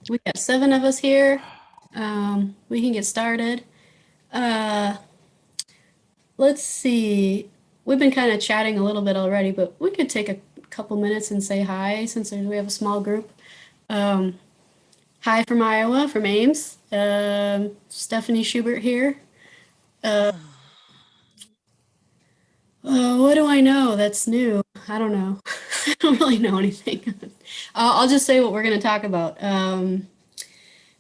We got 7 of us here. We can get started. Uh, let's see. We've been kind of chatting a little bit already, but we could take a couple minutes and say hi since we have a small group. Um, Hi from Iowa, from Ames. Stephanie Schubert here. What do I know that's new? I don't know. I don't really know anything. I'll just say what we're going to talk about.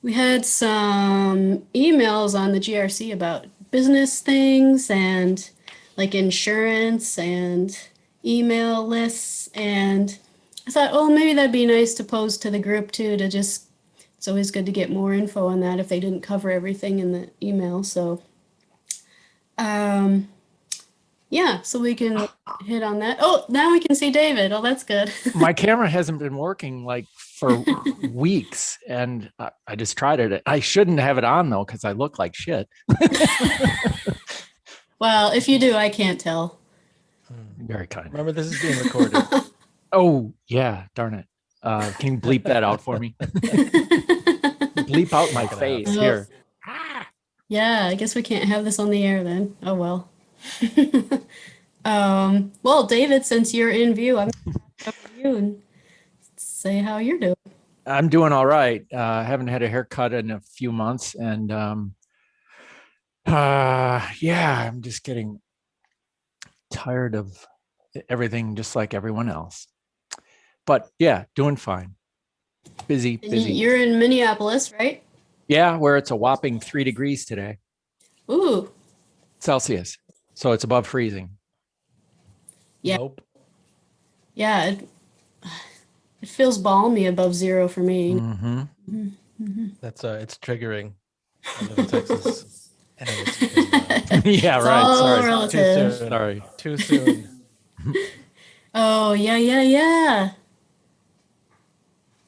We had some emails on the GRC about business things and like insurance and email lists. And I thought, oh, maybe that'd be nice to post to the group too, to just, it's always good to get more info on that if they didn't cover everything in the email. So, um, yeah, so we can hit on that. Oh, now we can see David. Oh, that's good. My camera hasn't been working like for weeks, and I just tried it. I shouldn't have it on though because I look like shit. Well, if you do, I can't tell. Very kind. Remember, this is being recorded. Oh yeah, darn it. Can you bleep that out for me? Bleep out my face here. Yeah, I guess we can't have this on the air then. Oh well. Well, David, since you're in view, I'm gonna come to you and say how you're doing. I'm doing all right. I haven't had a haircut in a few months, and yeah, I'm just getting tired of everything, just like everyone else. But yeah, doing fine. Busy. You're in Minneapolis, right? Yeah, where it's a whopping 3 degrees today, Ooh, Celsius. So it's above freezing. yeah, Nope. yeah. It feels balmy above zero for me. Mm-hmm. That's it's triggering. I live in Texas, and it's been, Yeah, It's right. all Sorry. relative. too soon. Sorry. Too soon. Oh, yeah, yeah, yeah.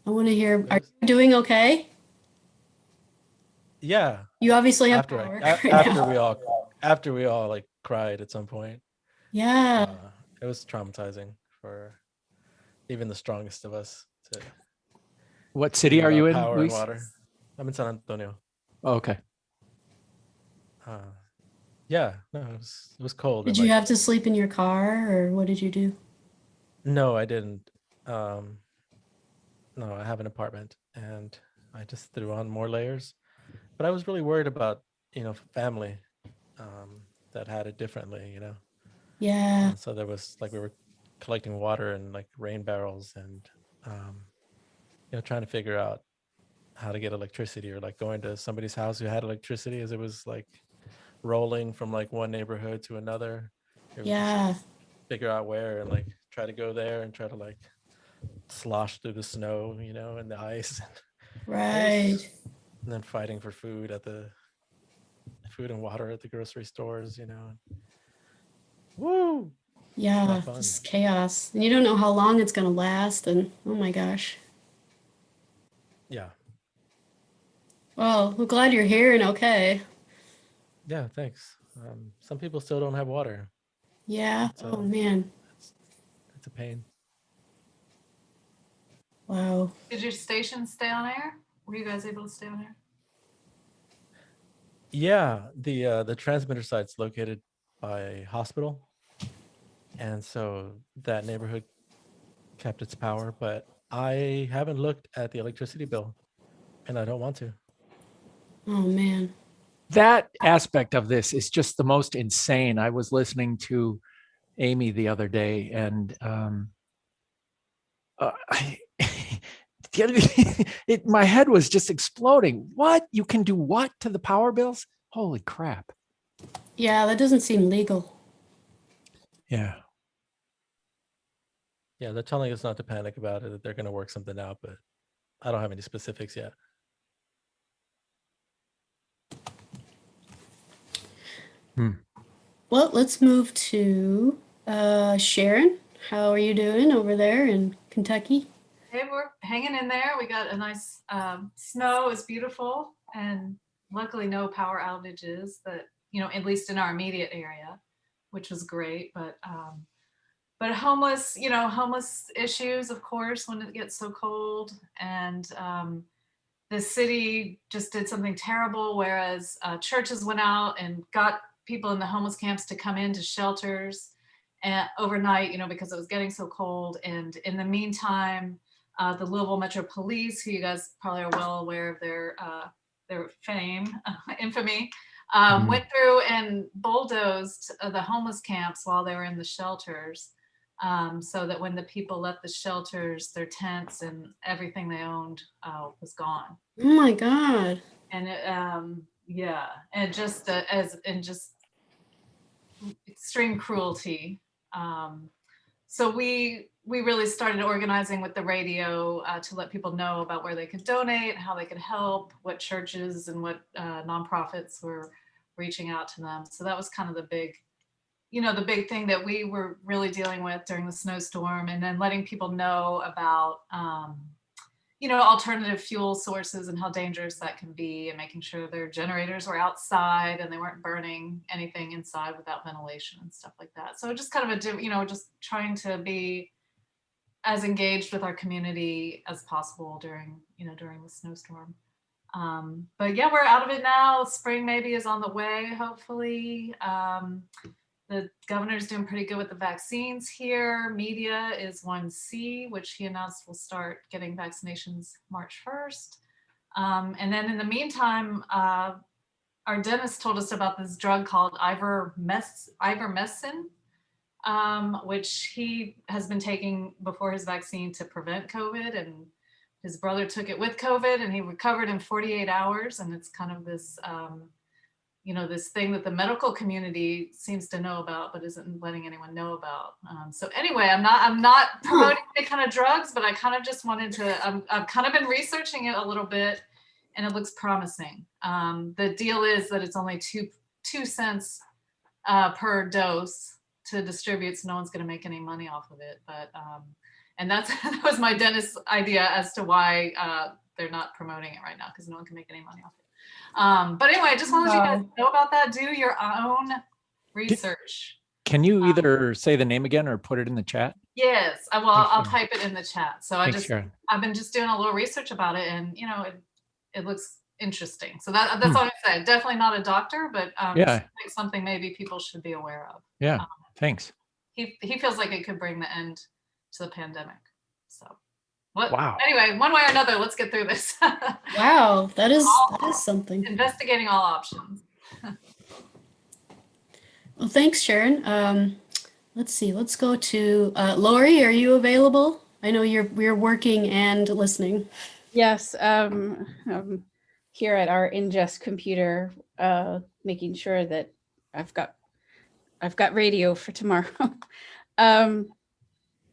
I want to hear. Are you doing okay? Yeah. You obviously have After power I, right after now. we all like cried at some point. Yeah. It was traumatizing for even the strongest of us to What read city are you about in, power and Luis? water. I'm in San Antonio. Oh, okay. Yeah, no, it was cold Did and you like have to sleep in your car or what did you do? no, I didn't. No, I have an apartment and I just threw on more layers. But I was really worried about, family that had it differently, Yeah. So there was like we were collecting water in like rain barrels and um, trying to figure out how to get electricity or like going to somebody's house who had electricity as it was like rolling from like one neighborhood to another. It would just Yeah. figure out where and like try to go there and try to like slosh through the snow, and the ice. Right. And then fighting for food and water at the grocery stores. Woo! Yeah, Not fun. just chaos. And you don't know how long it's going to last and oh my gosh. Yeah. Well, we're glad you're here and okay. Yeah, thanks. Some people still don't have water. Yeah. It's Oh a man. it's, it's a pain. Wow. Did your station stay on air? Were you guys able to stay on air? Yeah, the transmitter site's located by a hospital, and so that neighborhood kept its power, but I haven't looked at the electricity bill and I don't want to. Oh man. That aspect of this is just the most insane. I was listening to Amy the other day, and I, my head was just exploding. What? You can do what to the power bills? Holy crap. Yeah, that doesn't seem legal. Yeah. Yeah, they're telling us not to panic about it, that they're going to work something out, but I don't have any specifics yet. Well, let's move to Sharon. How are you doing over there in Kentucky? Hey, we're hanging in there. We got a nice snow is beautiful, and luckily no power outages that at least in our immediate area, which was great. But homeless issues, of course, when it gets so cold, and the city just did something terrible, whereas churches went out and got people in the homeless camps to come into shelters and overnight, because it was getting so cold. And in the meantime, the Louisville Metro Police, who you guys probably are well aware of their fame, infamy, went through and bulldozed the homeless camps while they were in the shelters, so that when the people left the shelters, their tents and everything they owned was gone. Oh my God. And yeah, and just just extreme cruelty. So we really started organizing with the radio to let people know about where they could donate, how they could help, what churches and what nonprofits were reaching out to them. So that was kind of the big thing that we were really dealing with during the snowstorm, and then letting people know about alternative fuel sources and how dangerous that can be, and making sure their generators were outside and they weren't burning anything inside without ventilation and stuff like that. So just kind of just trying to be as engaged with our community as possible during the snowstorm. But yeah, we're out of it now. Spring maybe is on the way, hopefully. The governor's doing pretty good with the vaccines here. Media is 1C, which he announced will start getting vaccinations March 1st. And then in the meantime, our dentist told us about this drug called ivermectin, which he has been taking before his vaccine to prevent COVID. And his brother took it with COVID and he recovered in 48 hours. And it's kind of this, this thing that the medical community seems to know about, but isn't letting anyone know about. So anyway, I'm not promoting any kind of drugs, but I kind of just wanted to, I've kind of been researching it a little bit, and it looks promising. The deal is that it's only two cents per dose to distribute, so no one's going to make any money off of it. But and that was my dentist's idea as to why they're not promoting it right now, because no one can make any money off it. But anyway, I just wanted you guys to know about that. Do your own research. Can you either say the name again or put it in the chat? Yes, I'll type it in the chat. So Thanks, Sharon. I've been just doing a little research about it, and it looks interesting. So that's all I say. Definitely not a doctor, but Yeah. something maybe people should be aware of. Yeah, thanks. He feels like it could bring the end to the pandemic. So Wow. Anyway, one way or another, let's get through this. Wow, that is something. Investigating all options. Well, thanks, Sharon. Let's see. Let's go to Lori. Are you available? I know we're working and listening. Yes, here at our ingest computer, making sure that I've got radio for tomorrow.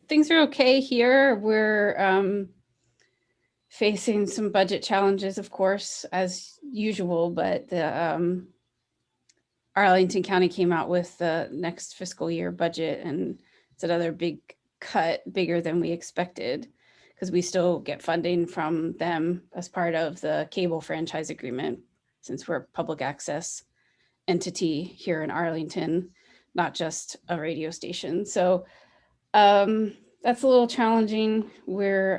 Things are okay here. We're facing some budget challenges, of course, as usual, but the Arlington County came out with the next fiscal year budget, and it's another big cut, bigger than we expected, because we still get funding from them as part of the cable franchise agreement, since we're a public access entity here in Arlington, not just a radio station. So that's a little challenging. We're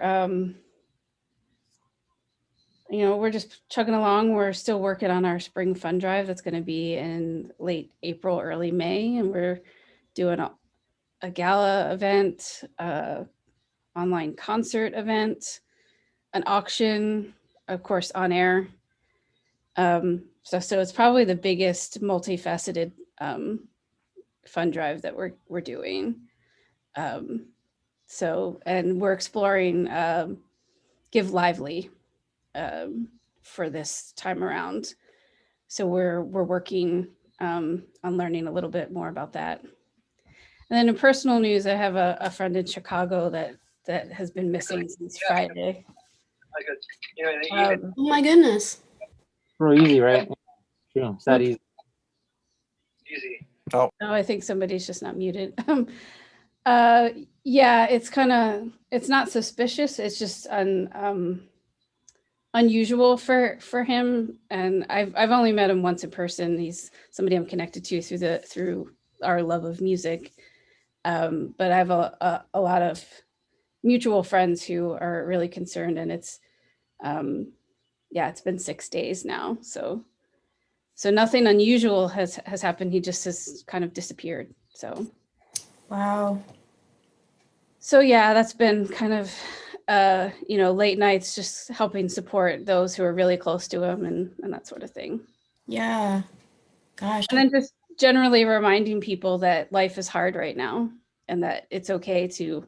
we're just chugging along. We're still working on our spring fund drive that's going to be in late April, early May, and we're doing a gala event, online concert event, an auction, of course, on air. So it's probably the biggest multifaceted fund drive that we're doing. And we're exploring Give Lively for this time around. So we're working on learning a little bit more about that. And then in personal news, I have a friend in Chicago that has been missing since Friday. Oh my goodness. Real easy, right? True. It's that easy. Oh, I think somebody's just not muted. Yeah, it's not suspicious. It's just unusual for him. And I've only met him once in person. He's somebody I'm connected to through our love of music. But I have a lot of mutual friends who are really concerned, and it's yeah, it's been 6 days now. So nothing unusual has happened. He just has kind of disappeared. Wow. So yeah, that's been kind of, late nights, just helping support those who are really close to him and that sort of thing. Yeah. Gosh. And then just generally reminding people that life is hard right now and that it's okay to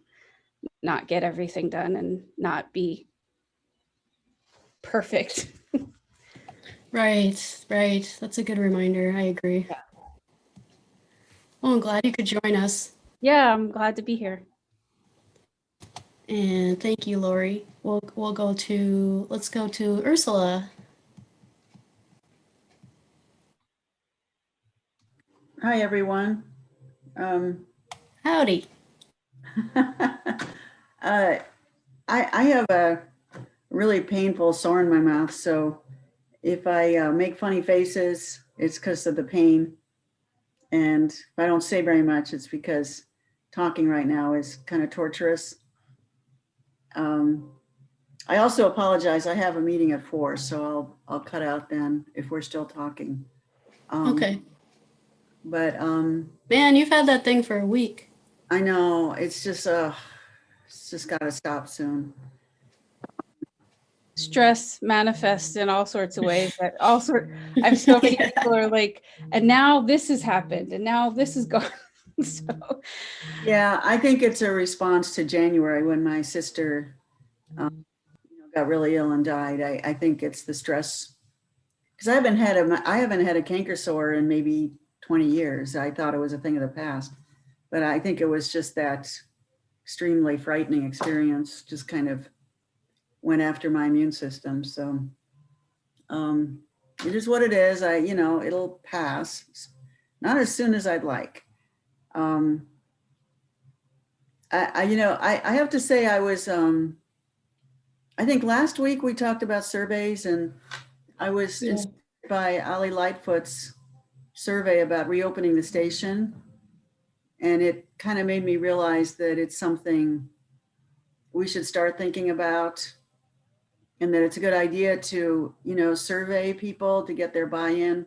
not get everything done and not be perfect. Right. That's a good reminder. I agree. Yeah. Well, I'm glad you could join us. Yeah, I'm glad to be here. And thank you, Lori. Let's go to Ursula. Hi, everyone. Howdy. I have a really painful sore in my mouth, so if I make funny faces, it's because of the pain. And if I don't say very much, it's because talking right now is kind of torturous. I also apologize. I have a meeting at 4, so I'll cut out then if we're still talking. Okay. But Man, you've had that thing for a week. I know it's just got to stop soon. Stress manifests in all sorts of ways. I have so many people who are like, and now this has happened, and now this is gone. So Yeah, I think it's a response to January when my sister got really ill and died. I think it's the stress because I haven't had a canker sore in maybe 20 years. I thought it was a thing of the past, but I think it was just that extremely frightening experience just kind of went after my immune system. So it is what it is. It'll pass. Not as soon as I'd like. I have to say I was, I think last week we talked about surveys and I was inspired by Ali Lightfoot's survey about reopening the station. And it kind of made me realize that it's something we should start thinking about and that it's a good idea to, survey people to get their buy-in.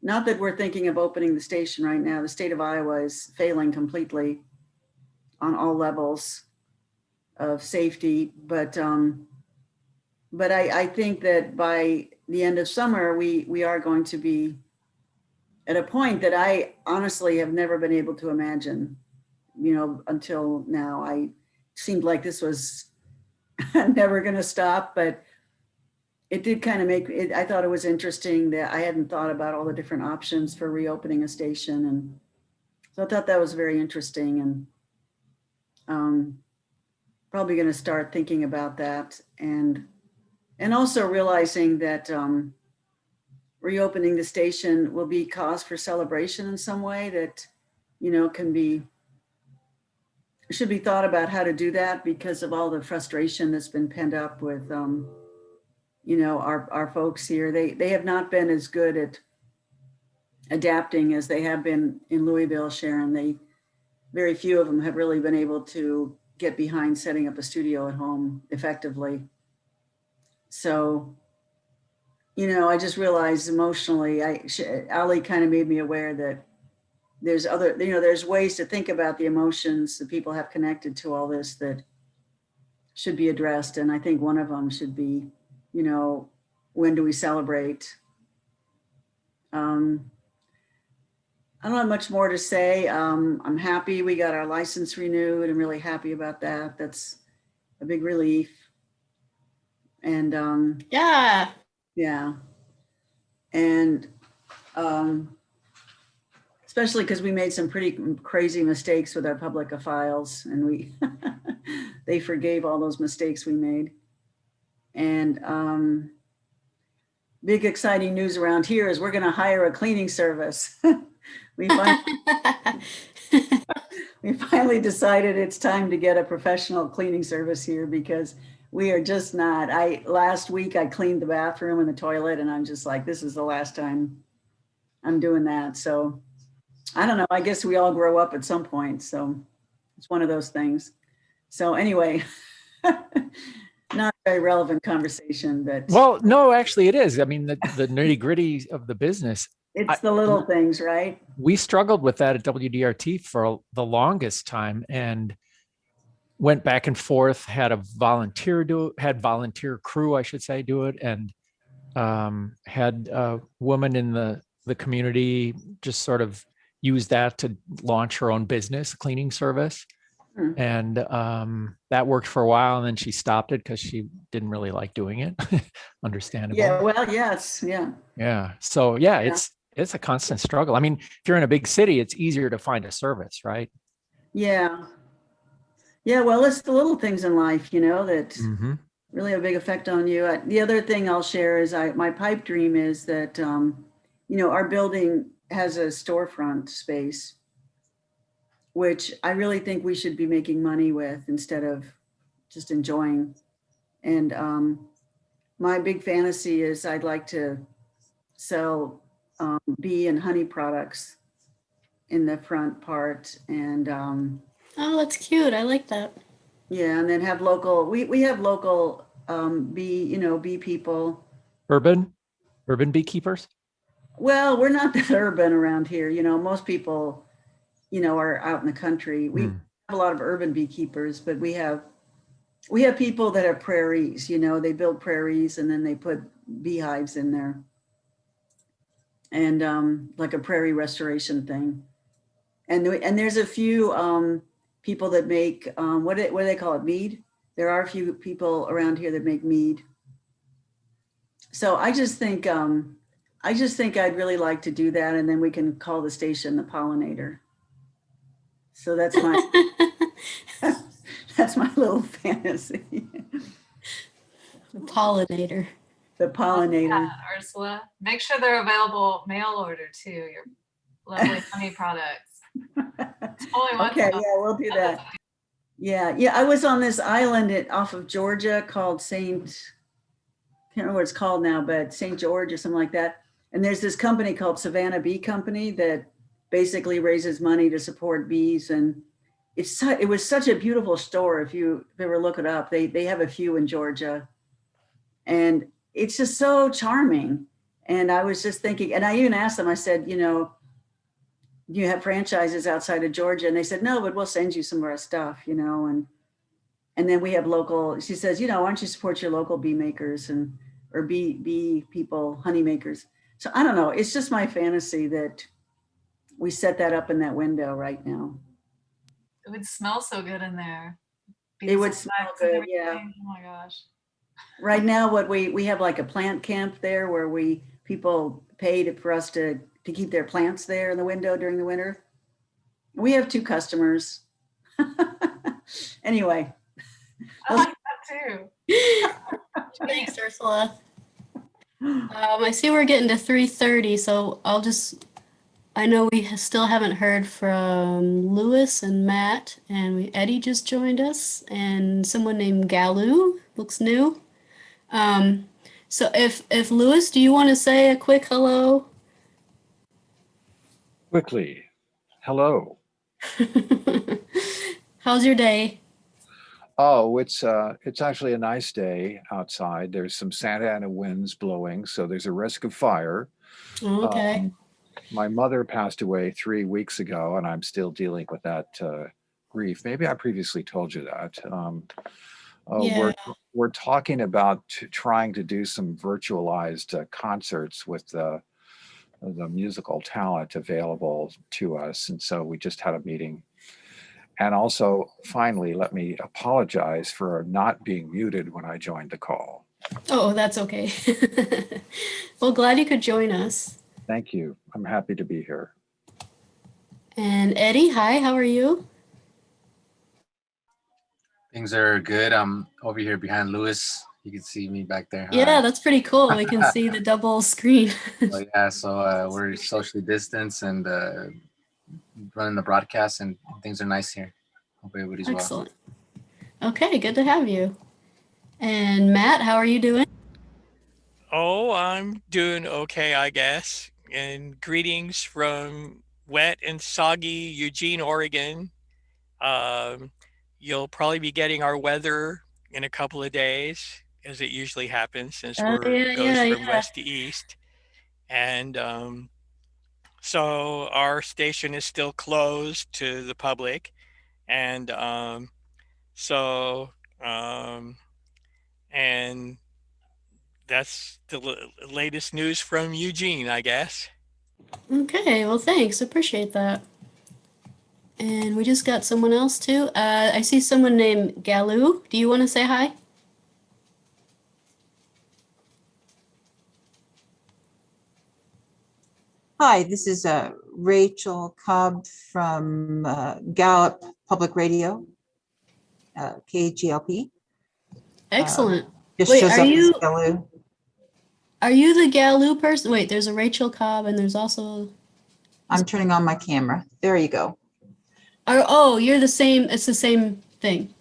Not that we're thinking of opening the station right now. The state of Iowa is failing completely on all levels of safety, but I think that by the end of summer, we are going to be at a point that I honestly have never been able to imagine, until now. I seemed like this was never going to stop, but it did kind of make it. I thought it was interesting that I hadn't thought about all the different options for reopening a station. And so I thought that was very interesting and probably going to start thinking about that and also realizing that reopening the station will be cause for celebration in some way that, should be thought about how to do that because of all the frustration that's been pent up with, our folks here. They have not been as good at adapting as they have been in Louisville, Sharon. Very few of them have really been able to get behind setting up a studio at home effectively. So, I just realized emotionally, Ali kind of made me aware that there's ways to think about the emotions that people have connected to all this that should be addressed. And I think one of them should be, when do we celebrate? I don't have much more to say. I'm happy we got our license renewed. I'm really happy about that. That's a big relief. And Yeah. And especially because we made some pretty crazy mistakes with our public files and they forgave all those mistakes we made. And big exciting news around here is we're going to hire a cleaning service. we finally decided it's time to get a professional cleaning service here because we are just not. Last week I cleaned the bathroom and the toilet and I'm just like, this is the last time I'm doing that. So I don't know. I guess we all grow up at some point. So it's one of those things. So anyway, not very relevant conversation, but Well, no, actually it is. I mean, the nitty gritty of the business, it's the little things, right? we struggled with that at WDRT for the longest time and went back and forth, had volunteer crew, I should say, do it. And had a woman in the community just sort of use that to launch her own business, cleaning service. Hmm. And that worked for a while, and then she stopped it because she didn't really like doing it. Understandable. Yeah, well, yes, yeah. Yeah. So yeah, Yeah. it's a constant struggle. I mean, if you're in a big city, it's easier to find a service, right? Yeah. Yeah, well, it's the little things in life, you know, that Mm-hmm. really have a big effect on you. The other thing I'll share is my pipe dream is that, you know, our building has a storefront space, which I really think we should be making money with instead of just enjoying. And my big fantasy is I'd like to sell bee and honey products in the front part. And Oh, that's cute. I like that. yeah, and then have local, we have local bee, you know, bee people. Urban beekeepers. Well, we're not that urban around here. You know, most people, you know, are out in the country. We Hmm. have a lot of urban beekeepers, but we have people that have prairies, you know, they build prairies and then they put beehives in there. And like a prairie restoration thing. And there's a few people that make what do they call it, mead? There are a few people around here that make mead. So I just think I'd really like to do that, and then we can call the station the Pollinator. So that's my that's my little fantasy. The pollinator. The Pollinator. Yeah, Ursula. Make sure they're available mail order too. Your lovely honey products. Totally want Okay, some. yeah, we'll do that. Yeah, yeah. I was on this island off of Georgia called can't remember what it's called now, but St. George or something like that. And there's this company called Savannah Bee Company that basically raises money to support bees. And it was such a beautiful store. If you ever look it up, they have a few in Georgia. And it's just so charming. And I was just thinking, and I even asked them, I said, you know, do you have franchises outside of Georgia? And they said, no, but we'll send you some of our stuff, you know, and then we have local, she says, you know, why don't you support your local bee makers or bee people, honey makers. So I don't know. It's just my fantasy that we set that up in that window right now. It would smell so good in there. It would Bees smell and good, yeah. everything. Oh my gosh. Right now, what we have like a plant camp there where people paid for us to keep their plants there in the window during the winter. We have 2 customers. Anyway. I like that too. Thanks, Ursula. I see we're getting to 3:30, so I know we still haven't heard from Lewis and Matt, and Eddie just joined us, and someone named Galoo looks new. So if Lewis, do you want to say a quick hello? Quickly, hello. How's your day? Oh, it's actually a nice day outside. There's some Santa Ana winds blowing, so there's a risk of fire. Okay. My mother passed away 3 weeks ago, and I'm still dealing with that grief. Maybe I previously told you that. Yeah. We're talking about trying to do some virtualized concerts with the musical talent available to us, and so we just had a meeting. And also, finally, let me apologize for not being muted when I joined the call. Oh, that's okay. Well, glad you could join us. Thank you. I'm happy to be here. And Eddie, hi, how are you? Things are good. I'm over here behind Lewis. You can see me back there. Yeah, Hi. that's pretty cool. We can see the double screen. So, yeah, so we're socially distanced and running the broadcast, and things are nice here. Hope everybody's well. Excellent. Okay, good to have you. And Matt, how are you doing? Oh, I'm doing okay, I guess. And greetings from wet and soggy Eugene, Oregon. You'll probably be getting our weather in a couple of days. as it usually happens since Oh, yeah, goes yeah, from yeah. west to east. And so our station is still closed to the public. And so, um, and that's the latest news from Eugene, I guess. Okay, well, thanks. Appreciate that. And we just got someone else too. I see someone named Galoo. Do you want to say hi? Hi, this is Rachel Cobb from Gallup Public Radio, KGLP. Excellent. Just Wait, shows are up as you Galoo. are you the Galoo person? Wait, there's a Rachel Cobb and there's also I'm turning on my camera. There you go. oh, you're the same. It's the same thing.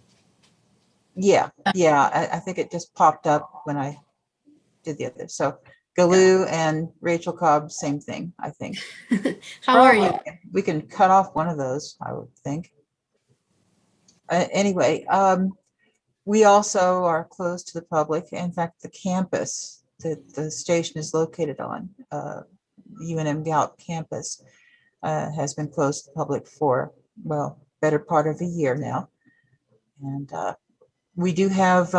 Yeah, I think it just popped up when I did the other. So Galoo and Rachel Cobb, same thing, I think. How are you? Probably we can cut off one of those, I would think. Anyway, we also are closed to the public. In fact, the campus that the station is located on, UNM Gallup campus, has been closed to the public for, well, better part of a year now. And we do have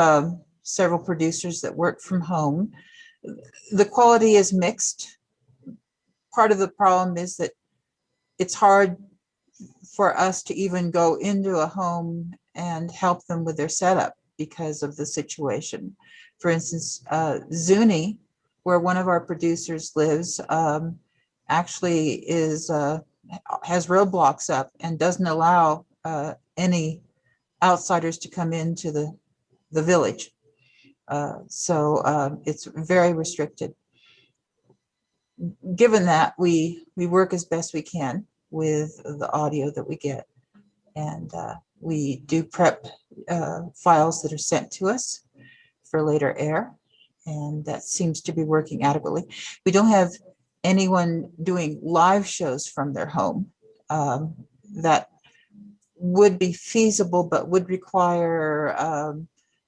several producers that work from home. The quality is mixed. Part of the problem is that it's hard for us to even go into a home and help them with their setup because of the situation. For instance, Zuni, where one of our producers lives, actually has roadblocks up and doesn't allow any outsiders to come into the village. So it's very restricted. Given that, we work as best we can with the audio that we get. And we do prep files that are sent to us for later air. And that seems to be working adequately. We don't have anyone doing live shows from their home. That would be feasible, but would require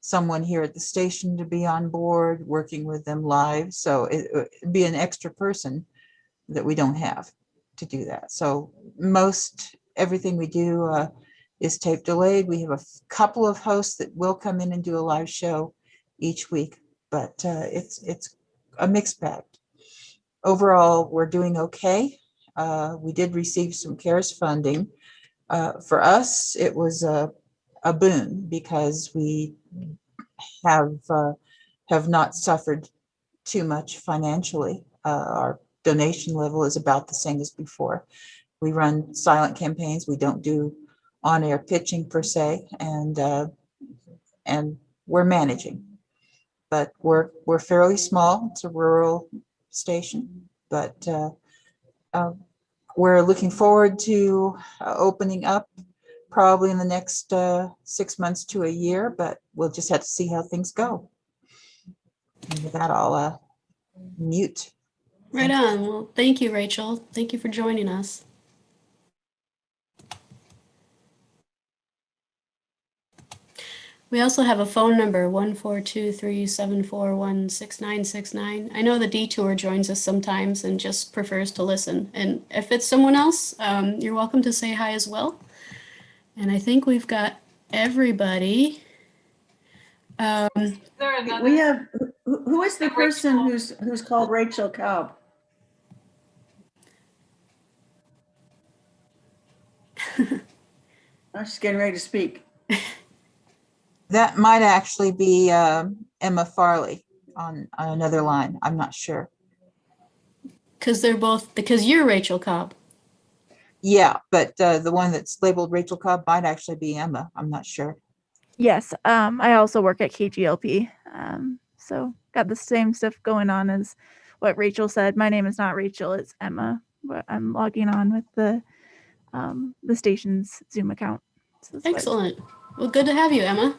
someone here at the station to be on board working with them live. So it'd be an extra person that we don't have to do that. So most everything we do is tape delayed. We have a couple of hosts that will come in and do a live show each week, but it's a mixed bag. Overall, we're doing okay. We did receive some CARES funding. For us, it was a boon because we have not suffered too much financially. Our donation level is about the same as before. We run silent campaigns. We don't do on-air pitching per se, and we're managing. But we're fairly small. It's a rural station, but we're looking forward to opening up probably in the next 6 months to a year, but we'll just have to see how things go. And with that, I'll mute. Right on. Well, thank you, Rachel. Thank you for joining us. We also have a phone number, 14237416969. I know the detour joins us sometimes and just prefers to listen. And if it's someone else, you're welcome to say hi as well. And I think we've got everybody. Is there another? We have, who is the person who's called Rachel Cobb? Oh, she's getting ready to speak. That might actually be Emma Farley on another line. I'm not sure. Because you're Rachel Cobb. Yeah, but the one that's labeled Rachel Cobb might actually be Emma. I'm not sure. Yes, I also work at KGLP, so got the same stuff going on as what Rachel said. My name is not Rachel, it's Emma, but I'm logging on with the station's Zoom account. So excellent. Well, good to have you, Emma.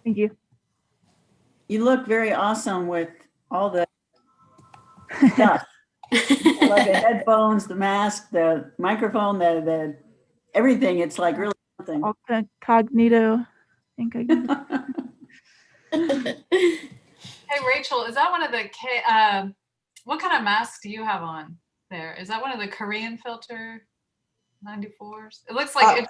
Thank you. You look very awesome with all the stuff. Like the headphones, the mask, the microphone, the everything. It's like really something. Incognito. Hey, Rachel, is that one of the what kind of mask do you have on there? Is that one of the Korean filter 94s? It looks like it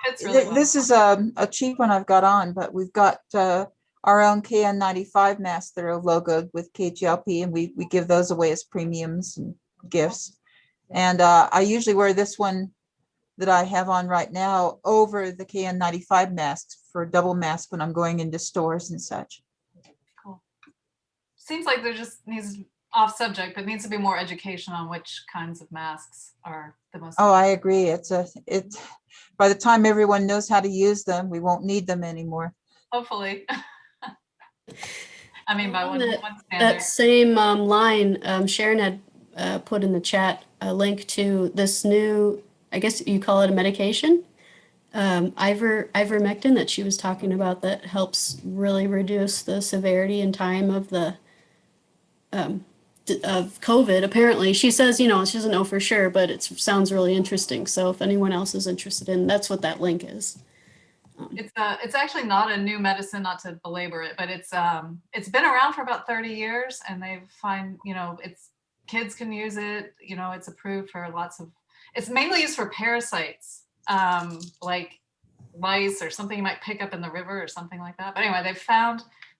fits really well. This is a cheap one I've got on, but we've got our own KN95 masks that are logoed with KGLP, and we give those away as premiums and gifts. And I usually wear this one that I have on right now over the KN95 masks for a double mask when I'm going into stores and such. Cool. Seems like there just needs, off subject, but needs to be more education on which kinds of masks are the most. Oh, I agree. By the time everyone knows how to use them, we won't need them anymore. Hopefully. I mean, by one standard. That same line, Sharon had put in the chat a link to this new, I guess you call it a medication, ivermectin, that she was talking about, that helps really reduce the severity and time of the of COVID. Apparently, she says, she doesn't know for sure, but it sounds really interesting. So if anyone else is interested in, that's what that link is. It's actually not a new medicine, not to belabor it, but it's been around for about 30 years, and they find, kids can use it. It's approved for it's mainly used for parasites, like lice or something you might pick up in the river or something like that. But anyway,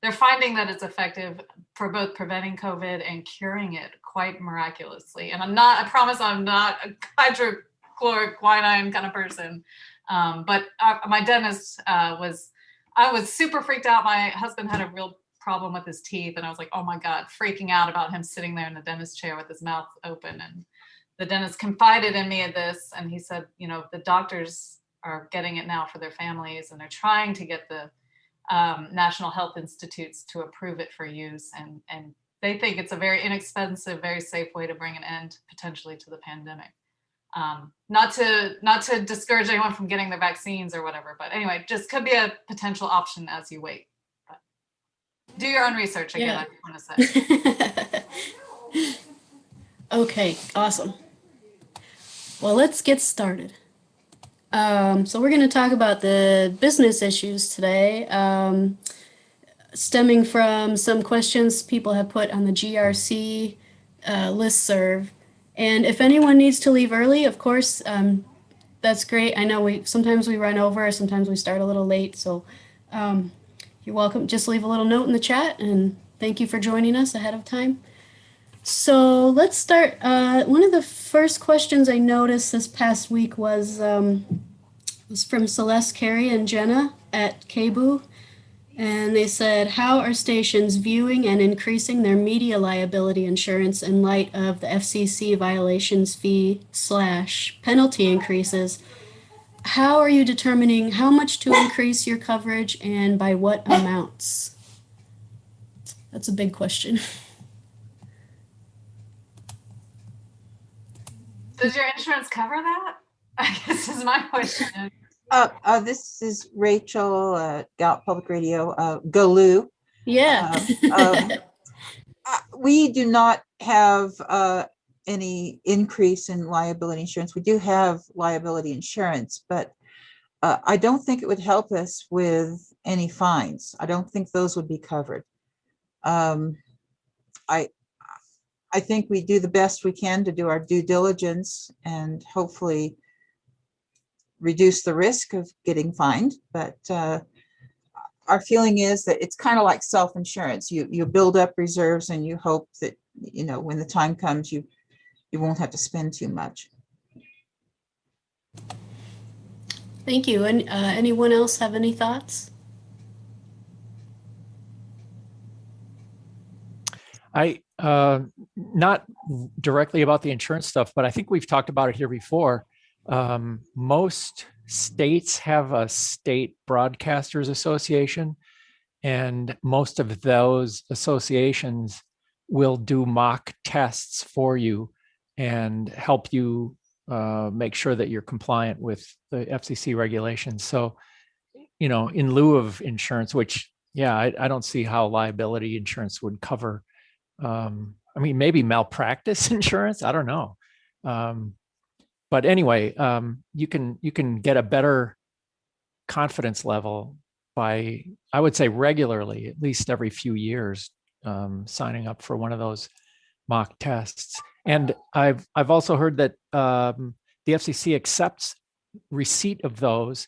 they're finding that it's effective for both preventing COVID and curing it quite miraculously. And I promise I'm not a hydrochloroquine kind of person. But my dentist I was super freaked out. My husband had a real problem with his teeth, and I was like, oh my God, freaking out about him sitting there in the dentist chair with his mouth open. And the dentist confided in me of this, and he said, the doctors are getting it now for their families, and they're trying to get the National Health Institutes to approve it for use. And they think it's a very inexpensive, very safe way to bring an end potentially to the pandemic. Not to discourage anyone from getting their vaccines or whatever, but anyway, just could be a potential option as you wait. But do your own research again, I want to say. Okay, awesome. Well, let's get started. So we're going to talk about the business issues today, stemming from some questions people have put on the GRC listserv. And if anyone needs to leave early, of course, that's great. I know sometimes we run over, sometimes we start a little late. So you're welcome. Just leave a little note in the chat, and thank you for joining us ahead of time. So let's start. One of the first questions I noticed this past week was from Celeste, Carey, and Jenna at KBOO. And they said, how are stations viewing and increasing their media liability insurance in light of the FCC violations fee / penalty increases? How are you determining how much to increase your coverage and by what amounts? That's a big question. Does your insurance cover that? I guess is my question. This is Rachel, Gallup Public Radio, Galoo. Yeah. We do not have any increase in liability insurance. We do have liability insurance, but I don't think it would help us with any fines. I don't think those would be covered. I think we do the best we can to do our due diligence and hopefully reduce the risk of getting fined. But our feeling is that it's kind of like self-insurance. You build up reserves and you hope that, when the time comes, you won't have to spend too much. Thank you. And anyone else have any thoughts? Not directly about the insurance stuff, but I think we've talked about it here before. Most states have a state broadcasters association, and most of those associations will do mock tests for you and help you make sure that you're compliant with the FCC regulations. So, in lieu of insurance, which, I don't see how liability insurance would cover. Maybe malpractice insurance. I don't know. But anyway, you can get a better confidence level by, I would say, regularly, at least every few years, signing up for one of those mock tests. And I've also heard that the FCC accepts receipt of those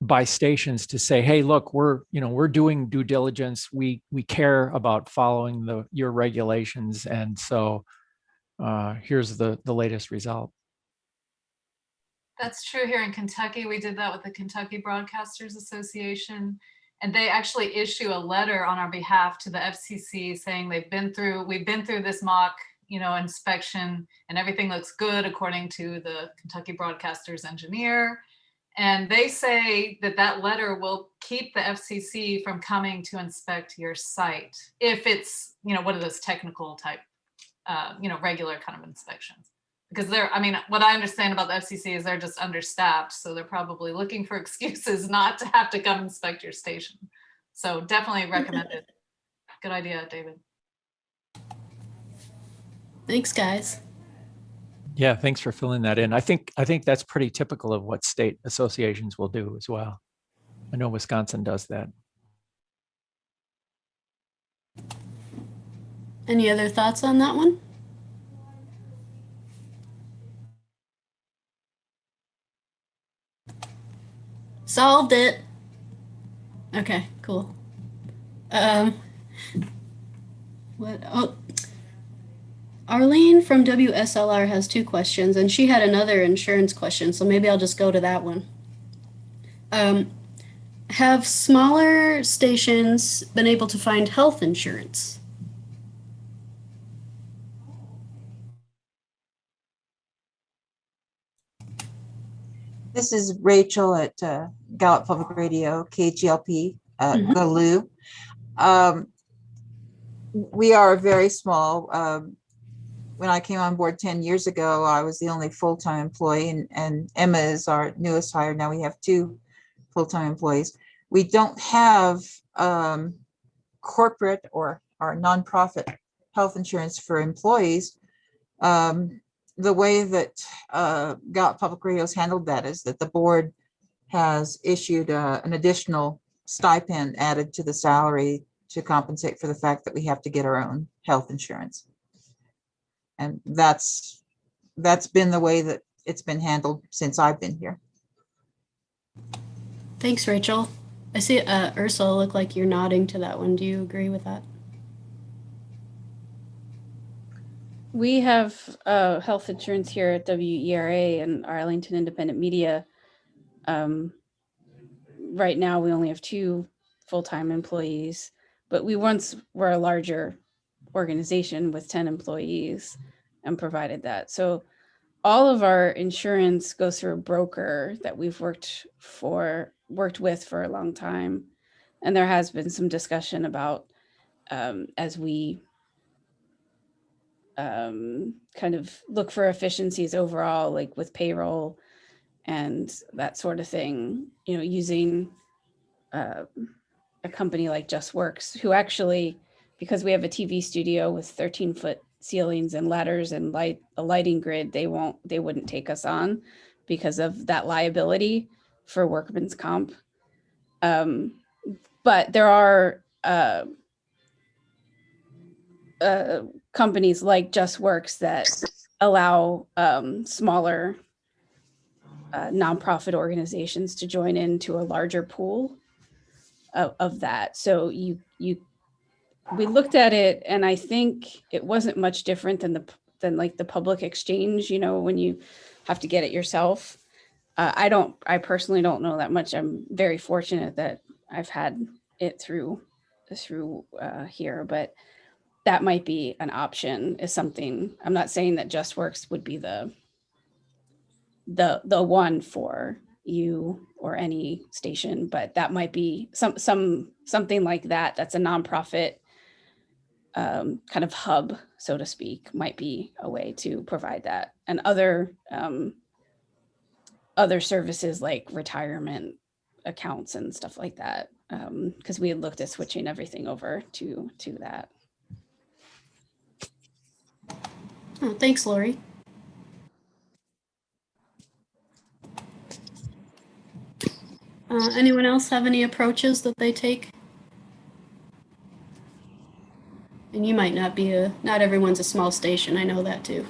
by stations to say, hey, look, we're doing due diligence. We care about following your regulations, and so here's the latest result. That's true here in Kentucky. We did that with the Kentucky Broadcasters Association, and they actually issue a letter on our behalf to the FCC saying we've been through this mock, inspection, and everything looks good according to the Kentucky Broadcasters engineer. And they say that letter will keep the FCC from coming to inspect your site if it's, one of those technical type, regular kind of inspections. Because what I understand about the FCC is they're just understaffed. So they're probably looking for excuses not to have to come inspect your station. So definitely recommended. Good idea, David. Thanks, guys. Yeah, thanks for filling that in. I think that's pretty typical of what state associations will do as well. I know Wisconsin does that. Any other thoughts on that one? Solved it. Okay, cool. What? Oh, Arlene from WSLR has 2 questions, and she had another insurance question, so maybe I'll just go to that one. Have smaller stations been able to find health insurance? This is Rachel at Gallup Public Radio, KGLP, Galoo. We are very small. When I came on board 10 years ago, I was the only full-time employee, and Emma is our newest hire. Now we have 2 full-time employees. We don't have corporate or nonprofit health insurance for employees. The way that Gallup Public Radio has handled that is that the board has issued an additional stipend added to the salary to compensate for the fact that we have to get our own health insurance. And that's been the way that it's been handled since I've been here. Thanks, Rachel. I see Ursula look like you're nodding to that one. Do you agree with that? We have health insurance here at WERA and Arlington Independent Media. Right now, we only have 2 full-time employees, but we once were a larger organization with 10 employees and provided that. So all of our insurance goes through a broker that we've worked with for a long time. And there has been some discussion about as we kind of look for efficiencies overall, like with payroll and that sort of thing, using a company like JustWorks, who actually, because we have a TV studio with 13-foot ceilings and ladders and a lighting grid, they wouldn't take us on because of that liability for workman's comp. But there are companies like JustWorks that allow smaller nonprofit organizations to join into a larger pool of that. So we looked at it, and I think it wasn't much different than like the public exchange, when you have to get it yourself. I personally don't know that much. I'm very fortunate that I've had it through here, but that might be an option, is something. I'm not saying that JustWorks would be the one for you or any station, but that might be something like that. That's a nonprofit kind of hub, so to speak, might be a way to provide that. And other services like retirement accounts and stuff like that, because we had looked at switching everything over to that. Oh, thanks, Lori. Anyone else have any approaches that they take? And you might not be not everyone's a small station. I know that too.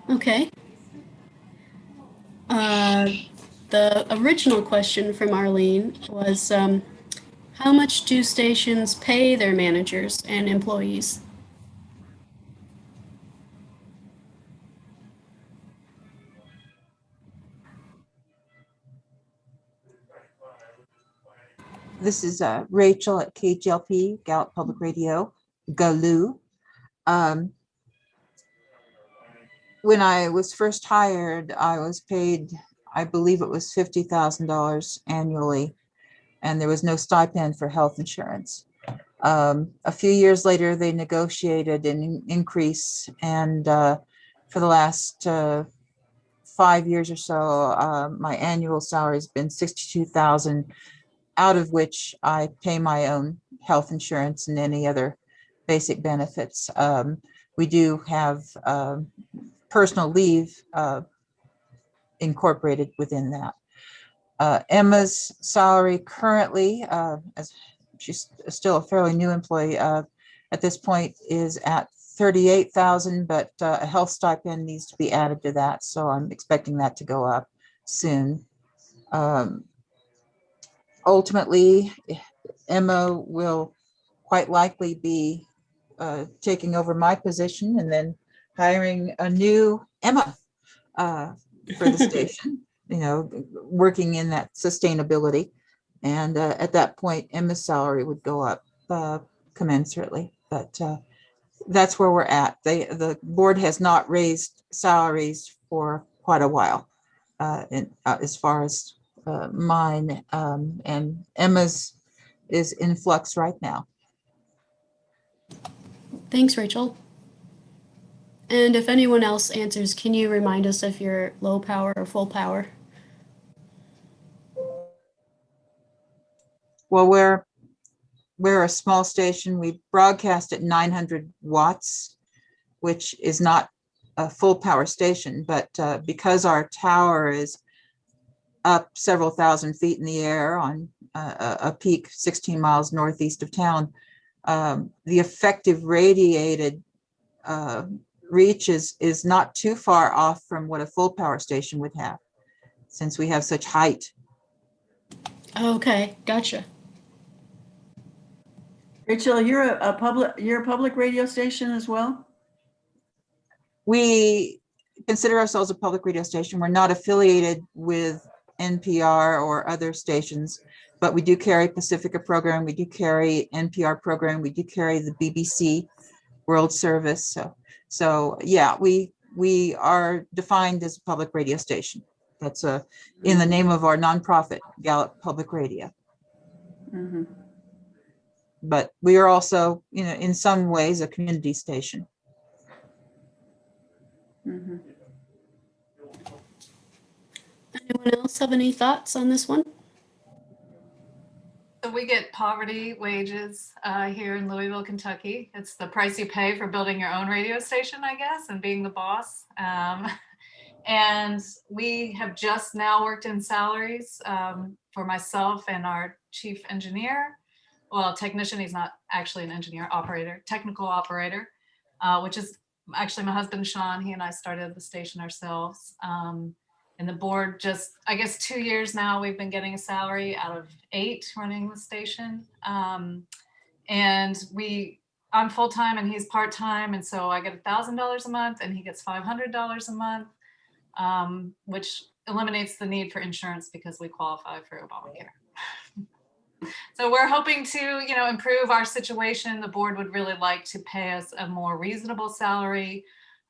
Okay. The original question from Arlene was, how much do stations pay their managers and employees? This is Rachel at KGLP, Gallup Public Radio, GALU. When I was first hired, I was paid, I believe it was $50,000 annually, and there was no stipend for health insurance. A few years later, they negotiated an increase, and for the last 5 years or so, my annual salary has been $62,000, out of which I pay my own health insurance and any other basic benefits. We do have personal leave incorporated within that. Emma's salary currently, as she's still a fairly new employee, at this point is at $38,000, but a health stipend needs to be added to that. So I'm expecting that to go up soon. Ultimately, Emma will quite likely be taking over my position and then hiring a new Emma for the station, working in that sustainability. And at that point, Emma's salary would go up commensurately. But that's where we're at. The board has not raised salaries for quite a while, as far as mine, and Emma's is in flux right now. Thanks, Rachel. And if anyone else answers, can you remind us if you're low power or full power? Well, we're a small station. We broadcast at 900 watts, which is not a full power station, but because our tower is up several thousand feet in the air on a peak 16 miles northeast of town, the effective radiated reach is not too far off from what a full power station would have, since we have such height. Okay, gotcha. Rachel, you're a public radio station as well? We consider ourselves a public radio station. We're not affiliated with NPR or other stations, but we do carry Pacifica program. We do carry NPR program. We do carry the BBC World Service. So yeah, we are defined as a public radio station. That's in the name of our nonprofit, Gallup Public Radio. Mm-hmm. But we are also, in some ways, a community station. Mm-hmm. Anyone else have any thoughts on this one? So we get poverty wages here in Louisville, Kentucky. It's the price you pay for building your own radio station, I guess, and being the boss. And we have just now worked in salaries for myself and our chief engineer. Well, technician, he's not actually an engineer, operator, technical operator, which is actually my husband, Sean. He and I started the station ourselves. And the board just, I guess 2 years now, we've been getting a salary out of 8 running the station. And I'm full-time and he's part-time. And so I get $1,000 a month and he gets $500 a month, which eliminates the need for insurance because we qualify for Obamacare. So we're hoping to, improve our situation. The board would really like to pay us a more reasonable salary,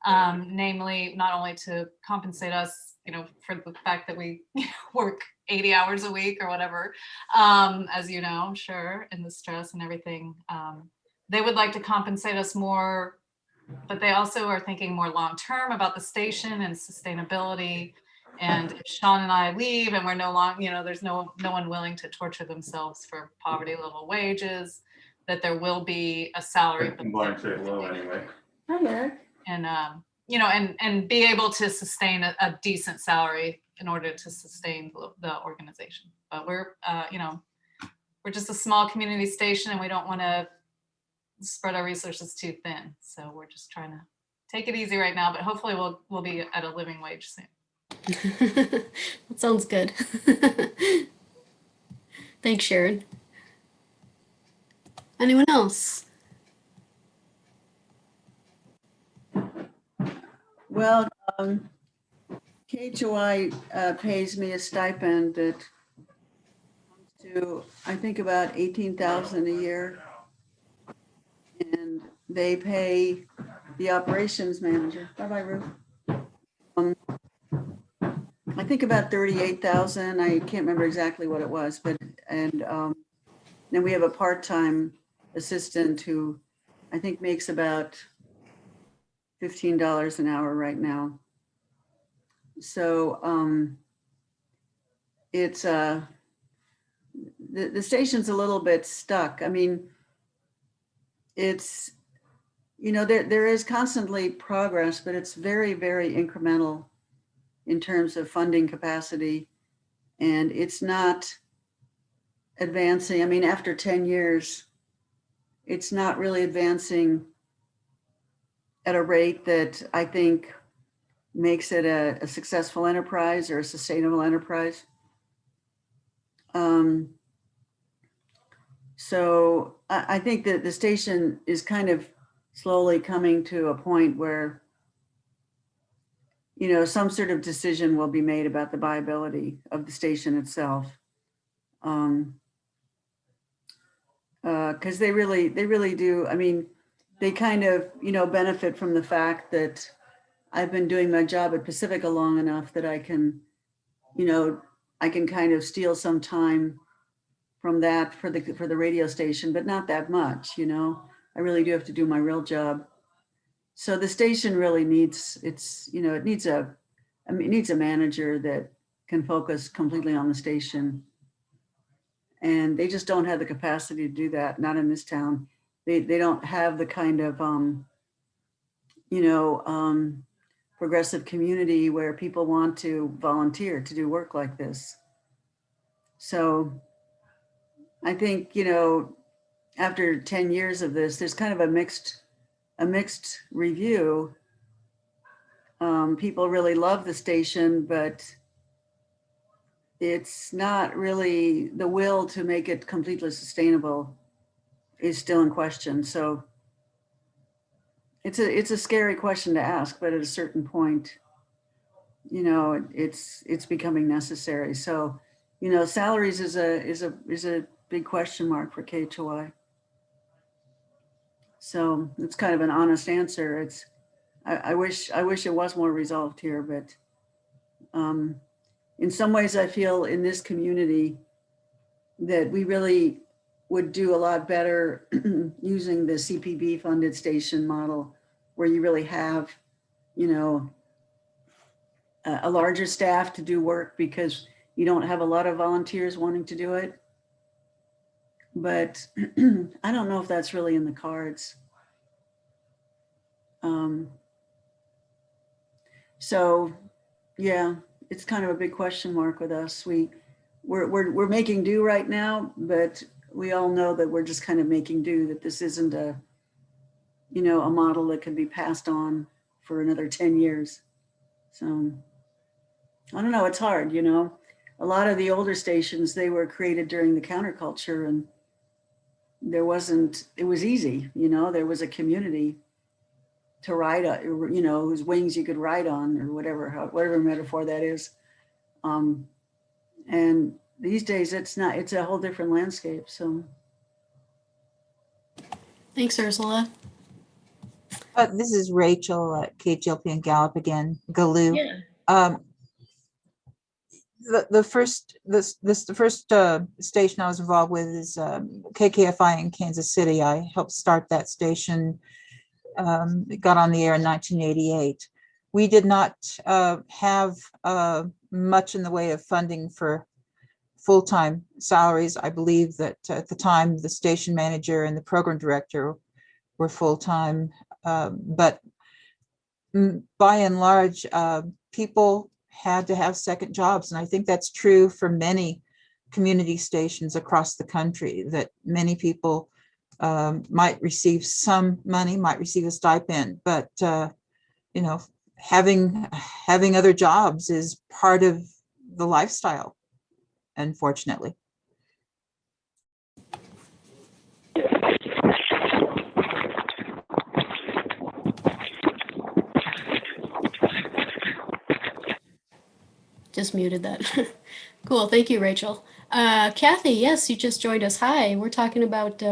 namely not only to compensate us, for the fact that we work 80 hours a week or whatever, as you know, sure, and the stress and everything. They would like to compensate us more, but they also are thinking more long-term about the station and sustainability. And if Sean and I leave and we're no longer, there's no one willing to torture themselves for poverty level wages, that there will be a salary. I'm going to say hello anyway. Hi, Eric. And, and be able to sustain a decent salary in order to sustain the organization. But we're, you know, we're just a small community station and we don't want to spread our resources too thin. So we're just trying to take it easy right now, but hopefully we'll be at a living wage soon. That sounds good. Thanks, Sharon. Anyone else? Well, KHOI pays me a stipend that comes to, I think, about $18,000 a year. And they pay the operations manager. Bye-bye, Ruth. I think about 38,000. I can't remember exactly what it was, but, and then we have a part-time assistant who I think makes about $15 an hour right now. So it's the station's a little bit stuck. I mean, it's, you know, there is constantly progress, but it's very, very incremental in terms of funding capacity. And it's not advancing. I mean, after 10 years, it's not really advancing at a rate that I think makes it a successful enterprise or a sustainable enterprise. So I think that the station is kind of slowly coming to a point where, you know, some sort of decision will be made about the viability of the station itself. Because they really do. I mean, they kind of, you know, benefit from the fact that I've been doing my job at Pacifica long enough that I can, you know, I can kind of steal some time from that for the radio station, but not that much, you know. I really do have to do my real job. So the station really needs, it's, you know, it needs a manager that can focus completely on the station. And they just don't have the capacity to do that, not in this town. They don't have the kind of, you know, progressive community where people want to volunteer to do work like this. So I think, you know, after 10 years of this, there's kind of a mixed review. People really love the station, but it's not really, the will to make it completely sustainable is still in question. So it's a scary question to ask, but at a certain point, you know, it's becoming necessary. So, you know, salaries is a big question mark for KHOI. So it's kind of an honest answer. It's, I wish it was more resolved here, but in some ways I feel in this community that we really would do a lot better using the CPB funded station model, where you really have, you know, a larger staff to do work because you don't have a lot of volunteers wanting to do it. But I don't know if that's really in the cards. So yeah, it's kind of a big question mark with us. We're making do right now, but we all know that we're just kind of making do, that this isn't a, you know, a model that can be passed on for another 10 years. So I don't know, it's hard, you know. A lot of the older stations, they were created during the counterculture, and it was easy, you know, there was a community to ride, you know, whose wings you could ride on, or whatever metaphor that is. And these days it's a whole different landscape. So. Thanks, Ursula. This is Rachel at KGLP and Gallup again, Galoo. Yeah. The first station I was involved with is KKFI in Kansas City. I helped start that station. It got on the air in 1988. We did not have much in the way of funding for full-time salaries. I believe that at the time the station manager and the program director were full-time, but by and large, people had to have second jobs. And I think that's true for many community stations across the country, that many people might receive some money, might receive a stipend, but you know, having other jobs is part of the lifestyle, unfortunately. Just muted that. Cool. Thank you, Rachel. Kathy, yes, you just joined us. Hi. We're talking about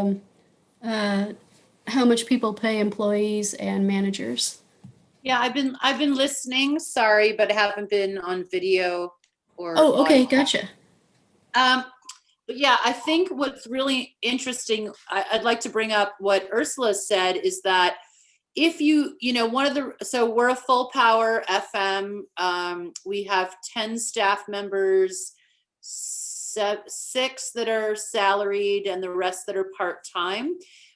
how much people pay employees and managers. Yeah, I've been listening. Sorry, but I haven't been on video or. Oh, okay, audio. gotcha. But yeah, I think what's really interesting, I'd like to bring up what Ursula said, is that if you know, so we're a full power FM. We have 10 staff members, 6 that are salaried and the rest that are part-time.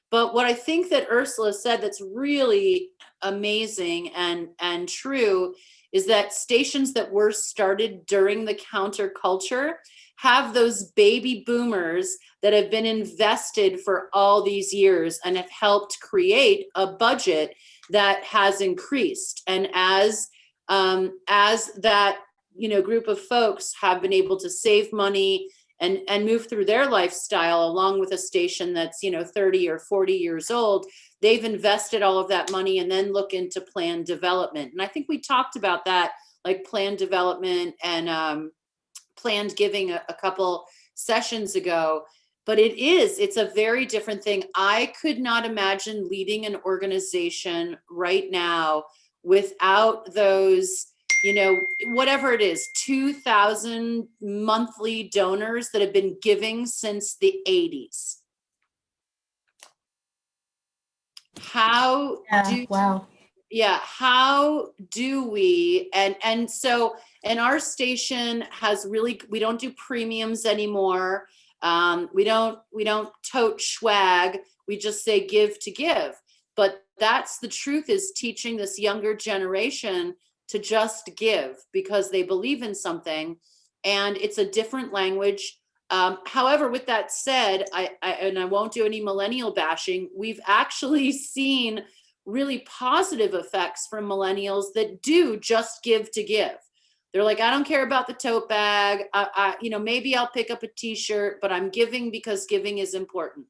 But what I think that Ursula said that's really amazing and true is that stations that were started during the counterculture have those baby boomers that have been invested for all these years and have helped create a budget that has increased. And as that group of folks have been able to save money and move through their lifestyle along with a station that's 30 or 40 years old, they've invested all of that money and then look into planned development. And I think we talked about that, like planned development and planned giving a couple sessions ago, but it's a very different thing. I could not imagine leading an organization right now without those, whatever it is, 2,000 monthly donors that have been giving since the 80s. How do we, and our station has really, we don't do premiums anymore. We don't tote swag. We just say give to give. But that's the truth, is teaching this younger generation to just give because they believe in something, and it's a different language. However, with that said, I won't do any millennial bashing. We've actually seen really positive effects from millennials that do just give to give. They're like, I don't care about the tote bag. Maybe I'll pick up a t-shirt, but I'm giving because giving is important.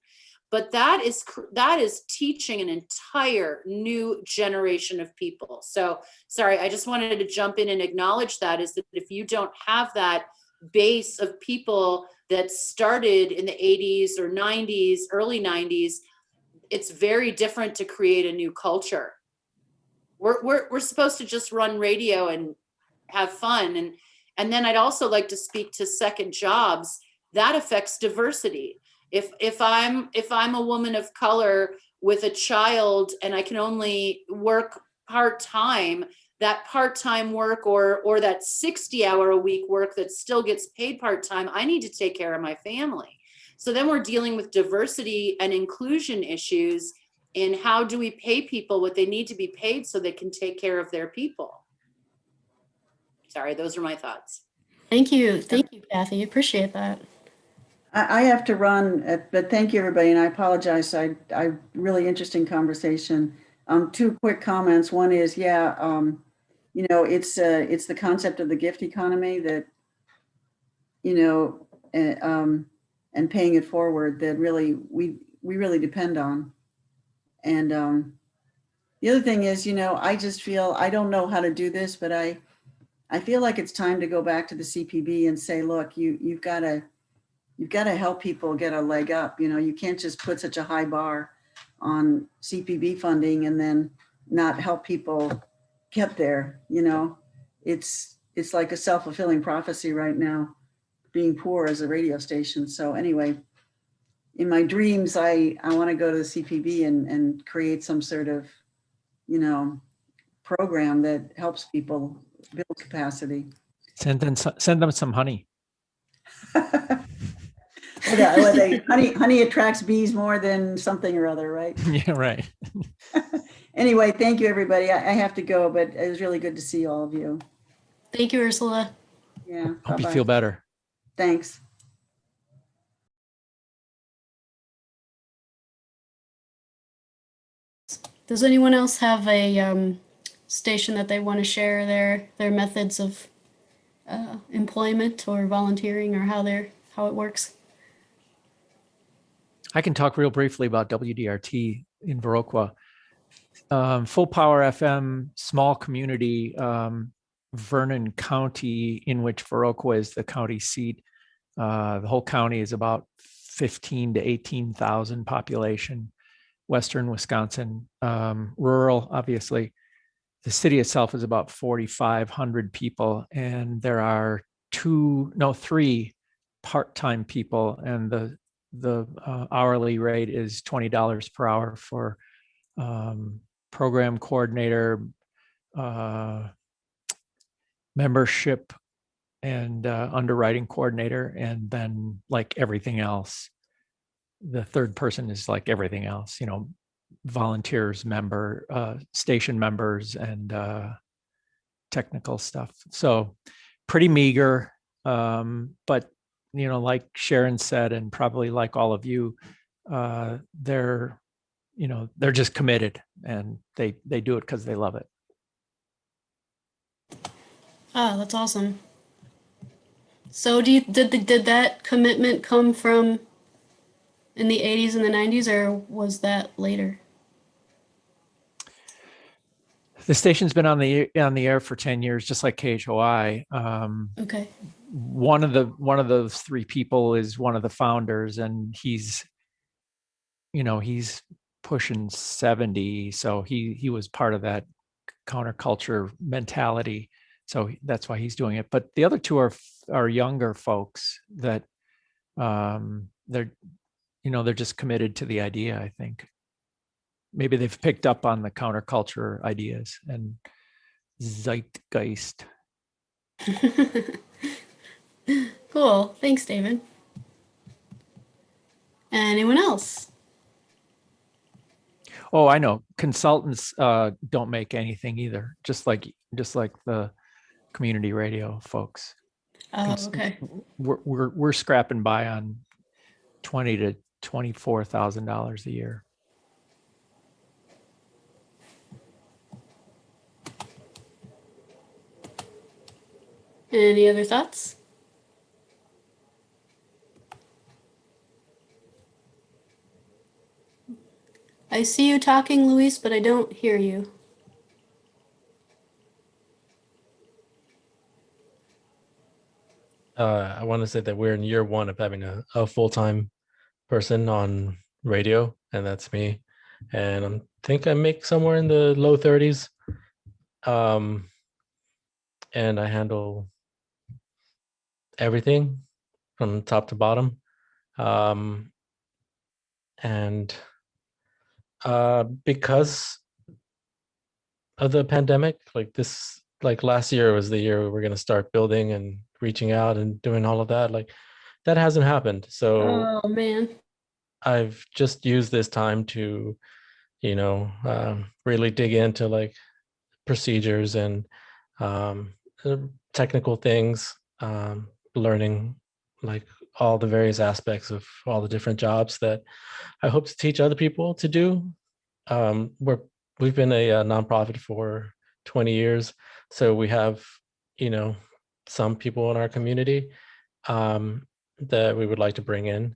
But that is teaching an entire new generation of people. So sorry, I just wanted to jump in and acknowledge that, is that if you don't have that base of people that started in the 80s or 90s, early 90s, it's very different to create a new culture. We're supposed to just run radio and have fun. And then I'd also like to speak to second jobs. That affects diversity. If I'm a woman of color with a child and I can only work part-time, that part-time work or that 60-hour-a-week work that still gets paid part-time, I need to take care of my family. So then we're dealing with diversity and inclusion issues in how do we pay people what they need to be paid so they can take care of their people. Sorry, those are my thoughts. Thank you, Kathy. Appreciate that. I have to run, but thank you, everybody, and I apologize. I really interesting conversation. 2 quick comments. One is, it's the concept of the gift economy that, and paying it forward that really we really depend on. And the other thing is, I just feel, I don't know how to do this, but I feel like it's time to go back to the CPB and say, look, you've got to help people get a leg up. You can't just put such a high bar on CPB funding and then not help people get there. It's like a self-fulfilling prophecy right now, being poor as a radio station. So anyway, in my dreams, I want to go to the CPB and create some sort of, program that helps people build capacity. Send them some honey. Honey attracts bees more than something or other, right? Yeah, right. Anyway, thank you, everybody. I have to go, but it was really good to see all of you. Thank you, Ursula. Yeah. Hope you bye-bye. feel better. Thanks. Does anyone else have a station that they want to share their methods of employment or volunteering or how it works? I can talk real briefly about WDRT in Viroqua. Full power FM, small community, Vernon County, in which Viroqua is the county seat. The whole county is about 15 to 18,000 population. Western Wisconsin, rural, obviously. The city itself is about 4,500 people, and there are three part-time people, and the hourly rate is $20 per hour for program coordinator, membership, and underwriting coordinator, and then like everything else. The third person is like everything else, volunteers, station members, and technical stuff. So pretty meager, but like Sharon said, and probably like all of you, they're just committed, and they do it because they love it. Oh, that's awesome. So did that commitment come from in the 80s and the 90s, or was that later? The station's been on the air for 10 years, just like KHOI. Okay. One of those three people is one of the founders, and he's pushing 70, so he was part of that counterculture mentality. So that's why he's doing it. But the other two are younger folks that they're just committed to the idea, I think. Maybe they've picked up on the counterculture ideas and zeitgeist. Cool. Thanks, David. Anyone else? Oh, I know. Consultants don't make anything either, just like the community radio folks. Oh, okay. We're scrapping by on $20,000 to $24,000 a year. Any other thoughts? I see you talking, Luis, but I don't hear you. I want to say that we're in year one of having a full-time person on radio, and that's me. And I think I make somewhere in the low 30s. And I handle everything from top to bottom. And because of the pandemic, like last year was the year we were going to start building and reaching out and doing all of that. Like that hasn't happened. So Oh man. I've just used this time to, really dig into like procedures and technical things, learning like all the various aspects of all the different jobs that I hope to teach other people to do. We've been a nonprofit for 20 years, so we have, some people in our community that we would like to bring in,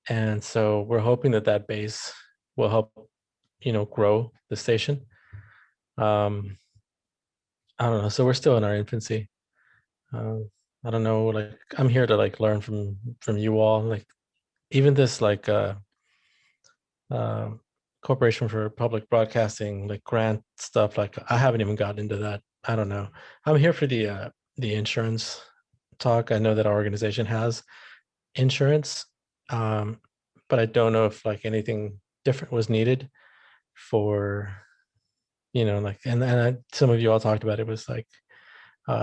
and so we're hoping that base will help, grow the station. I don't know. So we're still in our infancy. I don't know. Like I'm here to like learn from you all. Like even this like Corporation for Public Broadcasting like grant stuff. Like I haven't even gotten into that. I don't know. I'm here for the insurance talk. I know that our organization has insurance, but I don't know if like anything different was needed for, like and some of you all talked about it was like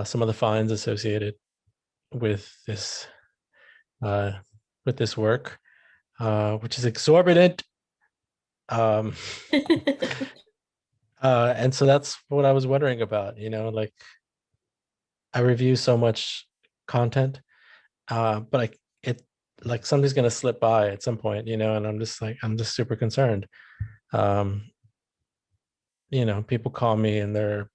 some of the fines associated with this work, which is exorbitant. And so that's what I was wondering about, like I review so much content, but it like something's gonna slip by at some point, you know, and I'm just super concerned. Um, you know, people call me and they're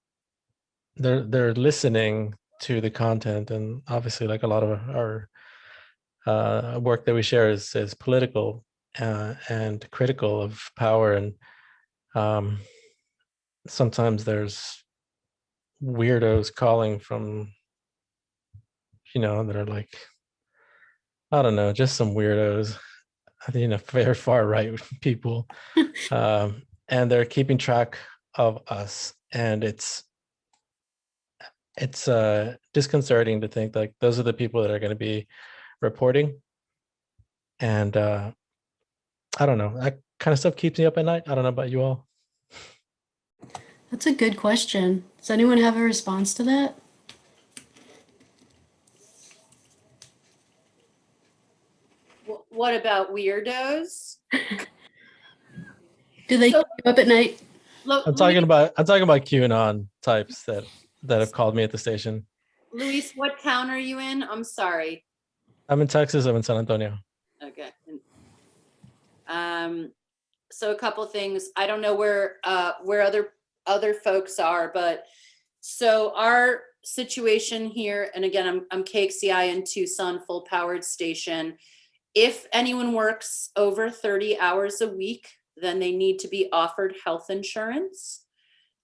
listening to the content, and obviously, like a lot of our work that we share is political and critical of power, and um, sometimes there's weirdos calling from, you know, that are like, I don't know, just some weirdos, you know, very far right people, and they're keeping track of us, and it's disconcerting to think like those are the people that are going to be reporting, and I don't know, that kind of stuff keeps me up at night. I don't know about you all. That's a good question. Does anyone have a response to that? What about weirdos? Do they So- keep you up at night? I'm talking about QAnon types that have called me at the station. Luis, what town are you in? I'm sorry. I'm in Texas. I'm in San Antonio. Okay. So a couple of things. I don't know where other folks are, but so our situation here, and again, I'm KXCI in Tucson, full powered station. If anyone works over 30 hours a week, then they need to be offered health insurance.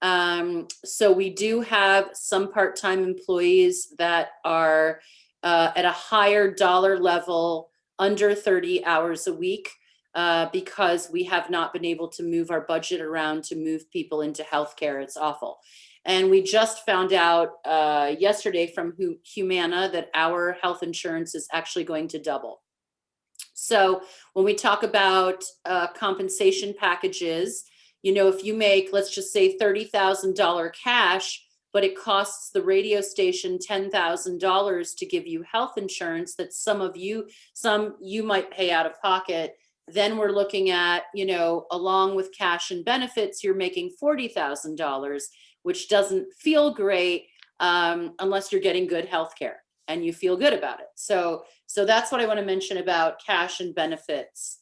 So we do have some part-time employees that are at a higher dollar level under 30 hours a week because we have not been able to move our budget around to move people into healthcare. It's awful. And we just found out yesterday from Humana that our health insurance is actually going to double. So when we talk about compensation packages, you know, if you make, let's just say $30,000 cash, but it costs the radio station $10,000 to give you health insurance that some you might pay out of pocket, then we're looking at, you know, along with cash and benefits, you're making $40,000, which doesn't feel great unless you're getting good health care and you feel good about it. So that's what I want to mention about cash and benefits.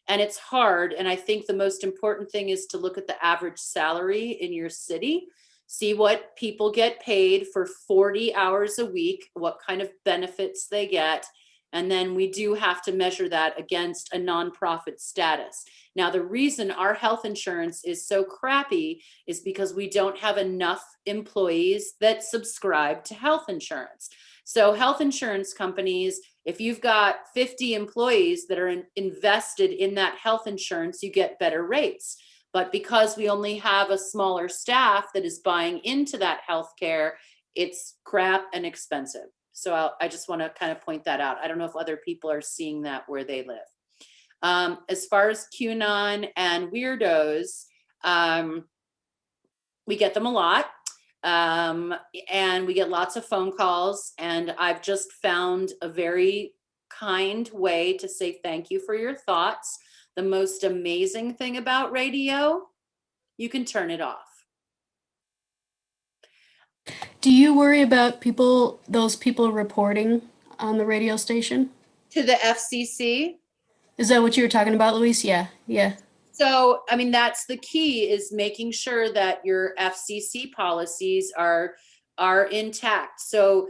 And it's hard. And I think the most important thing is to look at the average salary in your city, see what people get paid for 40 hours a week, what kind of benefits they get. And then we do have to measure that against a nonprofit status. Now, the reason our health insurance is so crappy is because we don't have enough employees that subscribe to health insurance. So health insurance companies, if you've got 50 employees that are invested in that health insurance, you get better rates. But because we only have a smaller staff that is buying into that healthcare, it's crap and expensive. So I just want to kind of point that out. I don't know if other people are seeing that where they live. As far as QAnon and weirdos, we get them a lot. And we get lots of phone calls, and I've just found a very kind way to say thank you for your thoughts. The most amazing thing about radio, you can turn it off. Do you worry about those people reporting on the radio station? To the FCC? Is that what you were talking about, Luis? Yeah. So, I mean, that's the key, is making sure that your FCC policies are intact. So,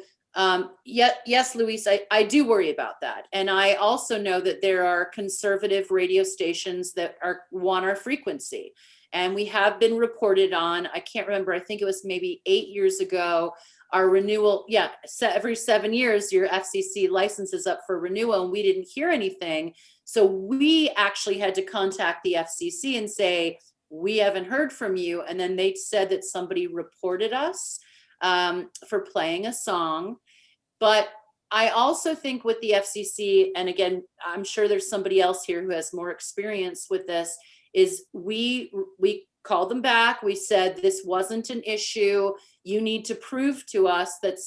yes, Luis, I do worry about that. And I also know that there are conservative radio stations that want our frequency. And we have been reported on, I can't remember, I think it was maybe 8 years ago, our renewal, every 7 years, your FCC license is up for renewal, and we didn't hear anything. So we actually had to contact the FCC and say, we haven't heard from you. And then they said that somebody reported us for playing a song. But I also think with the FCC, and again, I'm sure there's somebody else here who has more experience with this, is we called them back. We said, this wasn't an issue. You need to prove to us that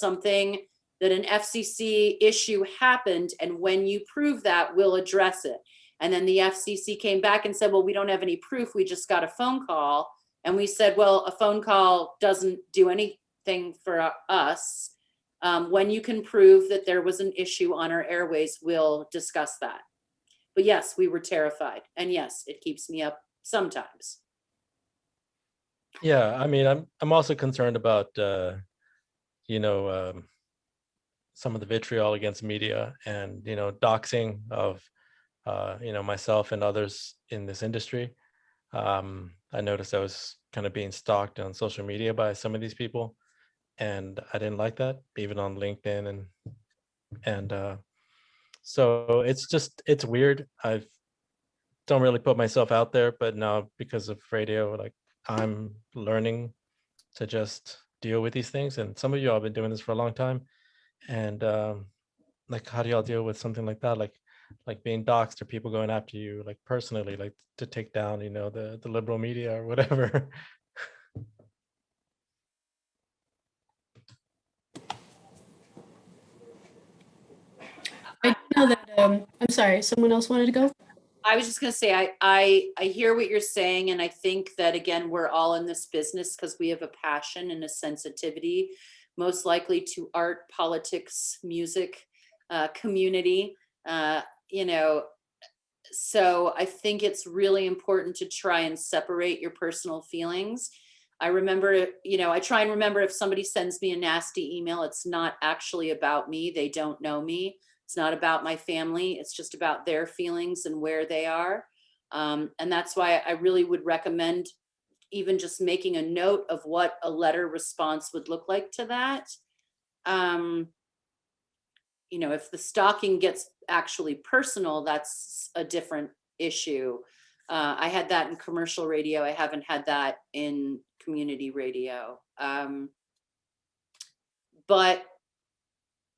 an FCC issue happened. And when you prove that, we'll address it. And then the FCC came back and said, well, we don't have any proof. We just got a phone call. And we said, well, a phone call doesn't do anything thing for us. When you can prove that there was an issue on our airways, we'll discuss that. But yes, we were terrified. And yes, it keeps me up sometimes. Yeah, I mean, I'm also concerned about some of the vitriol against media and doxing of myself and others in this industry. I noticed I was kind of being stalked on social media by some of these people, and I didn't like that, even on LinkedIn and so it's weird. I don't really put myself out there, but now because of radio, like I'm learning to just deal with these things. And some of you all have been doing this for a long time. And like, how do y'all deal with something like that? Like being doxxed or people going after you, like personally, like to take down, the liberal media or whatever. I know that, I'm sorry, someone else wanted to go? I was just going to say, I hear what you're saying. And I think that, again, we're all in this business because we have a passion and a sensitivity, most likely to art, politics, music, community, so I think it's really important to try and separate your personal feelings. I remember, I try and remember if somebody sends me a nasty email, it's not actually about me. They don't know me. It's not about my family. It's just about their feelings and where they are. And that's why I really would recommend even just making a note of what a letter response would look like to that. If the stalking gets actually personal, that's a different issue. I had that in commercial radio. I haven't had that in community radio. But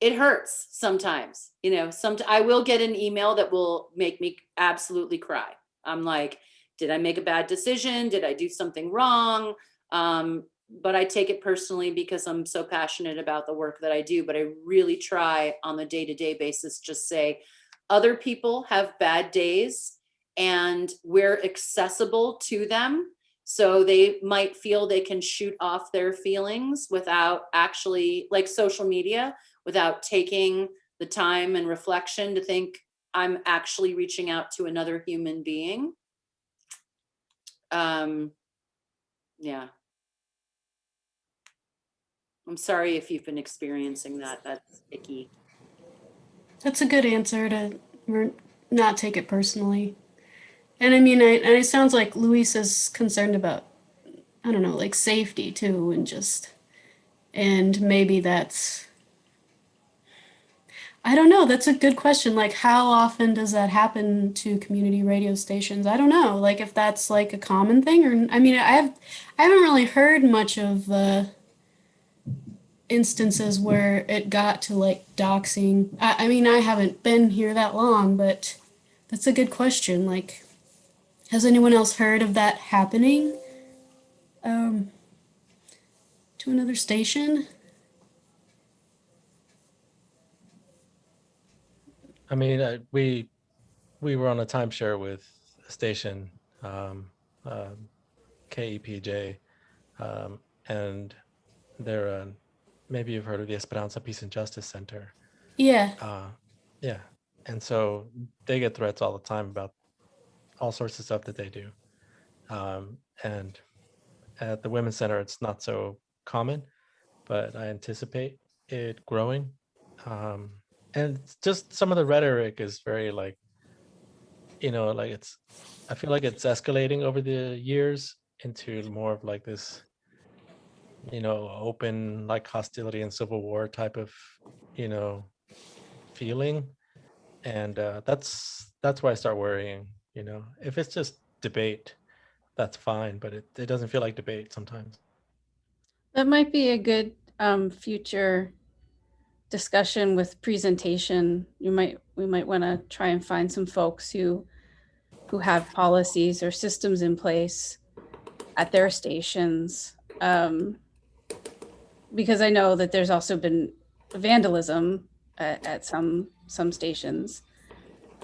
it hurts sometimes, I will get an email that will make me absolutely cry. I'm like, did I make a bad decision? Did I do something wrong? But I take it personally because I'm so passionate about the work that I do. But I really try on the day-to-day basis, just say other people have bad days and we're accessible to them. So they might feel they can shoot off their feelings without actually, like social media, without taking the time and reflection to think I'm actually reaching out to another human being. Yeah. I'm sorry if you've been experiencing that. That's icky. That's a good answer to not take it personally. And I mean, it sounds like Luis is concerned about, I don't know, like safety too, and maybe that's, I don't know, that's a good question. Like, how often does that happen to community radio stations? I don't know, like if that's like a common thing, or, I mean, I haven't really heard much of instances where it got to like doxing. I mean, I haven't been here that long, but that's a good question. Like, has anyone else heard of that happening to another station? I mean, we were on a timeshare with a station, KEPJ, and they're maybe you've heard of the Esperanza Peace and Justice Center. Yeah. Yeah, and so they get threats all the time about all sorts of stuff that they do. And at the Women's Center, it's not so common, but I anticipate it growing. And it's just some of the rhetoric is very like, like I feel like it's escalating over the years into more of like this, open like hostility and civil war type of, feeling. And that's why I start worrying. If it's just debate, that's fine, but it doesn't feel like debate sometimes. That might be a good future discussion with presentation. We might want to try and find some folks who have policies or systems in place at their stations, because I know that there's also been vandalism at some stations.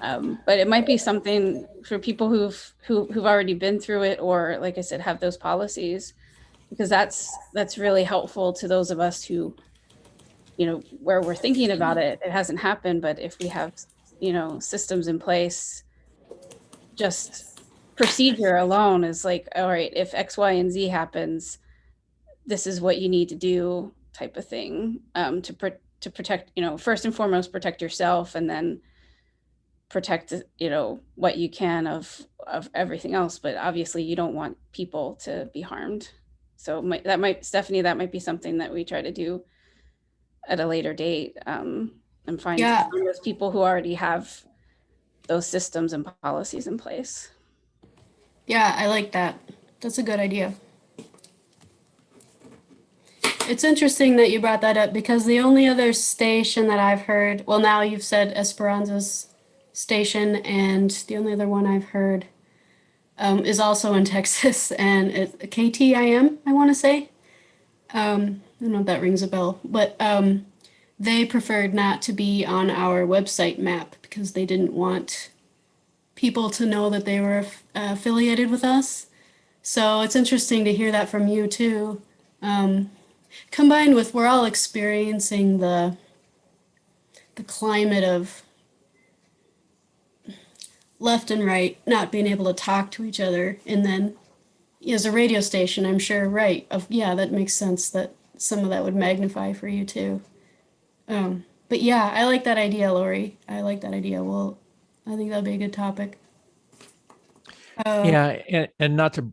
But it might be something for people who've already been through it, or like I said, have those policies, because that's really helpful to those of us who, you know, where we're thinking about it, it hasn't happened, but if we have, you know, systems in place, just procedure alone is like, all right, if X, Y, and Z happens, this is what you need to do, type of thing, to protect, you know, first and foremost, protect yourself, and then protect, you know, what you can of everything else. But obviously you don't want people to be harmed. So Stephanie, that might be something that we try to do at a later date, and find those people who already have those systems and policies in place. Yeah, I like that. That's a good idea. It's interesting that you brought that up, because the only other station that I've heard, well, now you've said Esperanza's station, and the only other one I've heard is also in Texas, and it's KTIM, I want to say. I don't know if that rings a bell, but they preferred not to be on our website map because they didn't want people to know that they were affiliated with us. So it's interesting to hear that from you too. Combined with, we're all experiencing the climate of left and right not being able to talk to each other, and then as a radio station, I'm sure, right, that makes sense that some of that would magnify for you too. But yeah, I like that idea, Lori. I like that idea. Well, I think that'll be a good topic. Yeah, and not to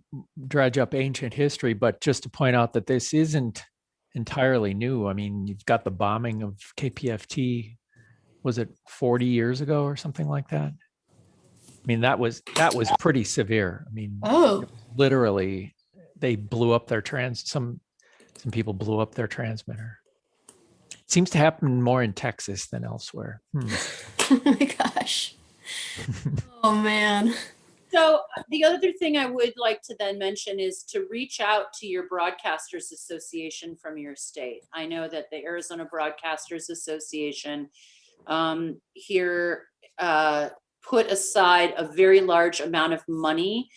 dredge up ancient history, but just to point out that this isn't entirely new. I mean, you've got the bombing of KPFT, was it 40 years ago or something like that? I mean, that was pretty severe. I mean, literally, they blew up their some people blew up their transmitter. It seems to happen more in Texas than elsewhere. Oh my gosh. Oh man. So the other thing I would like to then mention is to reach out to your Broadcasters Association from your state. I know that the Arizona Broadcasters Association here put aside a very large amount of money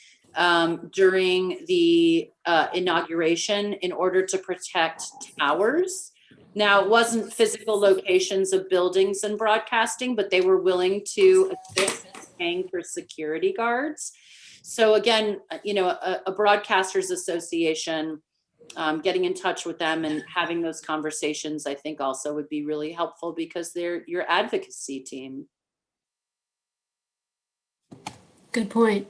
during the inauguration in order to protect towers. Now, it wasn't physical locations of buildings and broadcasting, but they were willing to assist paying for security guards. So again, you know, a Broadcasters Association, getting in touch with them and having those conversations, I think also would be really helpful, because they're your advocacy team. Good point.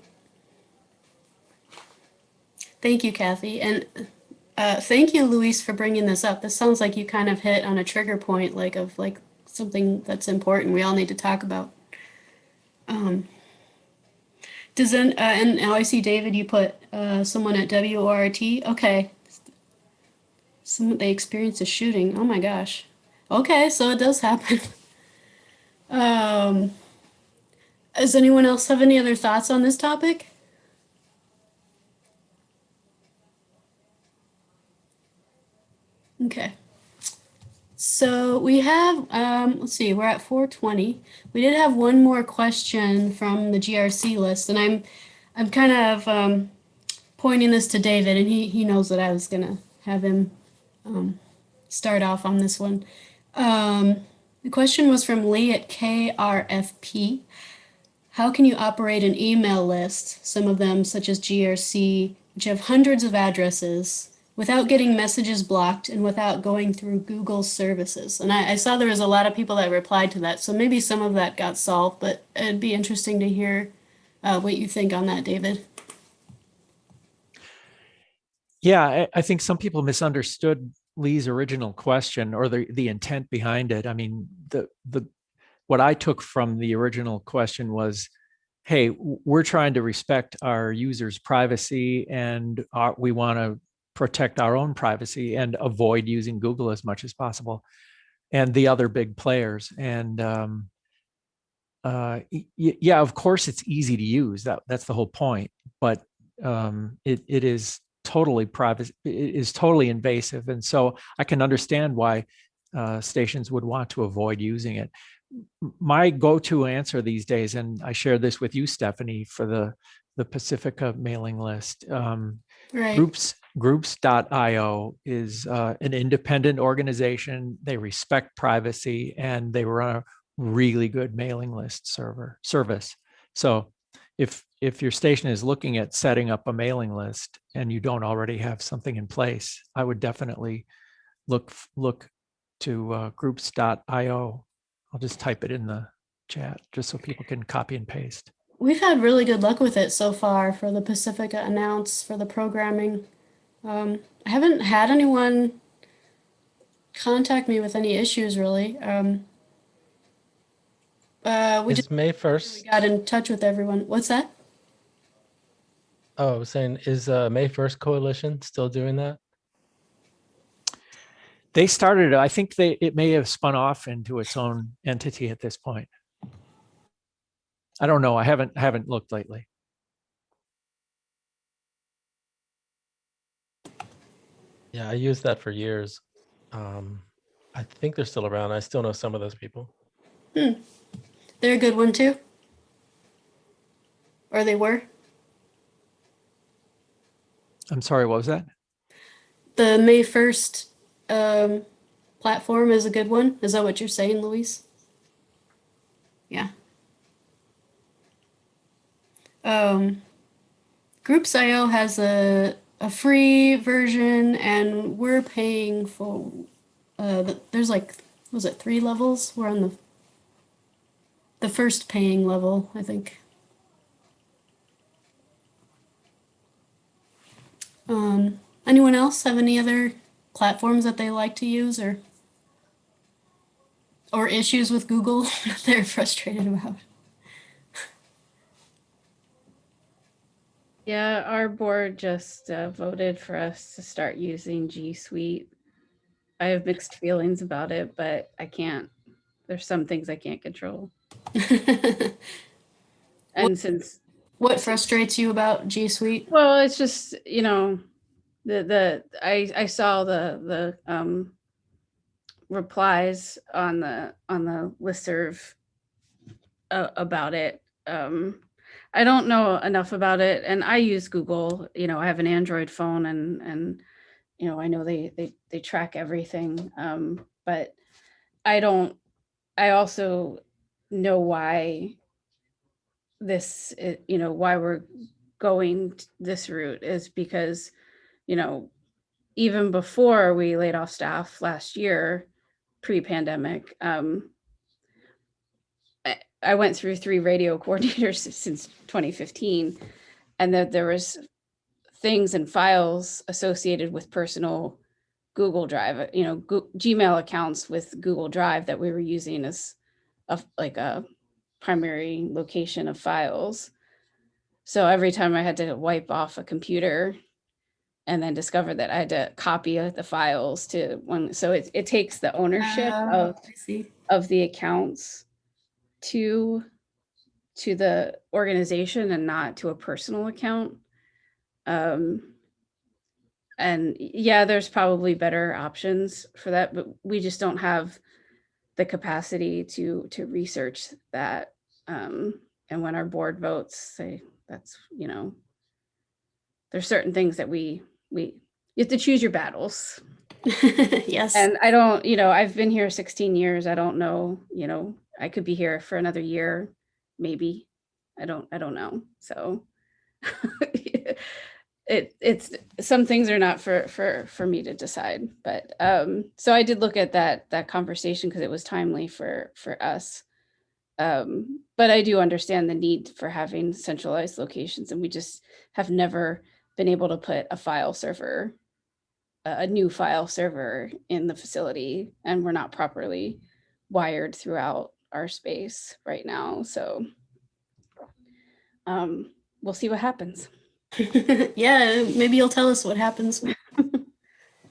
Thank you, Kathy. And thank you, Luis, for bringing this up. This sounds like you kind of hit on a trigger point, like something that's important we all need to talk about. And now I see, David, you put someone at WORT. Okay. They experienced a shooting. Oh my gosh. Okay, so it does happen. Does anyone else have any other thoughts on this topic? Okay. So we have, let's see, we're at 4:20. We did have one more question from the GRC list, and I'm kind of pointing this to David, and he knows that I was gonna have him start off on this one. The question was from Lee at KRFP. How can you operate an email list, some of them such as GRC, which have hundreds of addresses, without getting messages blocked and without going through Google services? And I saw there was a lot of people that replied to that, so maybe some of that got solved, but it'd be interesting to hear what you think on that, David. Yeah, I think some people misunderstood Lee's original question, or the intent behind it. I mean, what I took from the original question was, hey, we're trying to respect our users' privacy, and we want to protect our own privacy and avoid using Google as much as possible, and the other big players. And yeah, of course, it's easy to use. That's the whole point. But it is totally private. It is totally invasive, and so I can understand why stations would want to avoid using it. My go-to answer these days, and I shared this with you, Stephanie, for the Pacifica mailing list, right. Groups.io is an independent organization. They respect privacy and they run a really good mailing list service. So if your station is looking at setting up a mailing list and you don't already have something in place, I would definitely look to groups.io. I'll just type it in the chat just so people can copy and paste. We've had really good luck with it so far for the Pacifica Announce, for the programming. I haven't had anyone contact me with any issues really. We Is just May we 1st? got in touch with everyone. What's that? Oh, I was saying, is May 1st Coalition still doing that? They started, I think it may have spun off into its own entity at this point. I don't know. I haven't looked lately. Yeah, I used that for years. I think they're still around. I still know some of those people. They're a good one too. Or they were. I'm sorry, what was that? The May 1st platform is a good one. Is that what you're saying, Luis? Yeah. Groups.io has a free version, and we're paying for. There's like, was it 3 levels? We're on the first paying level, I think. Anyone else have any other platforms that they like to use or issues with Google that they're frustrated about? Yeah, our board just voted for us to start using G Suite. I have mixed feelings about it, but I can't. There's some things I can't control. And since What frustrates you about G Suite? well, it's just, you know, I saw the replies on the listserv about it. I don't know enough about it, and I use Google. You know, I have an Android phone, and you know, I know they track everything. But I don't. I also know why you know, why we're going this route is because, you know, even before we laid off staff last year, pre-pandemic, I went through 3 radio coordinators since 2015, and that there was things and files associated with personal Google Drive, you know, Gmail accounts with Google Drive that we were using as like a primary location of files. So every time I had to wipe off a computer and then discover that I had to copy the files to one. So it takes the ownership I see. of the accounts to the organization and not to a personal account. And yeah, there's probably better options for that, but we just don't have the capacity to research that. And when our board votes say that's, you know, there's certain things that you have to choose your battles. Yes. And I don't, you know, I've been here 16 years. I don't know, you know, I could be here for another year, maybe. I don't know. So it's some things are not for me to decide. But so I did look at that conversation because it was timely for us. But I do understand the need for having centralized locations, and we just have never been able to put a new file server in the facility, and we're not properly wired throughout our space right now. So we'll see what happens. Yeah, maybe you'll tell us what happens when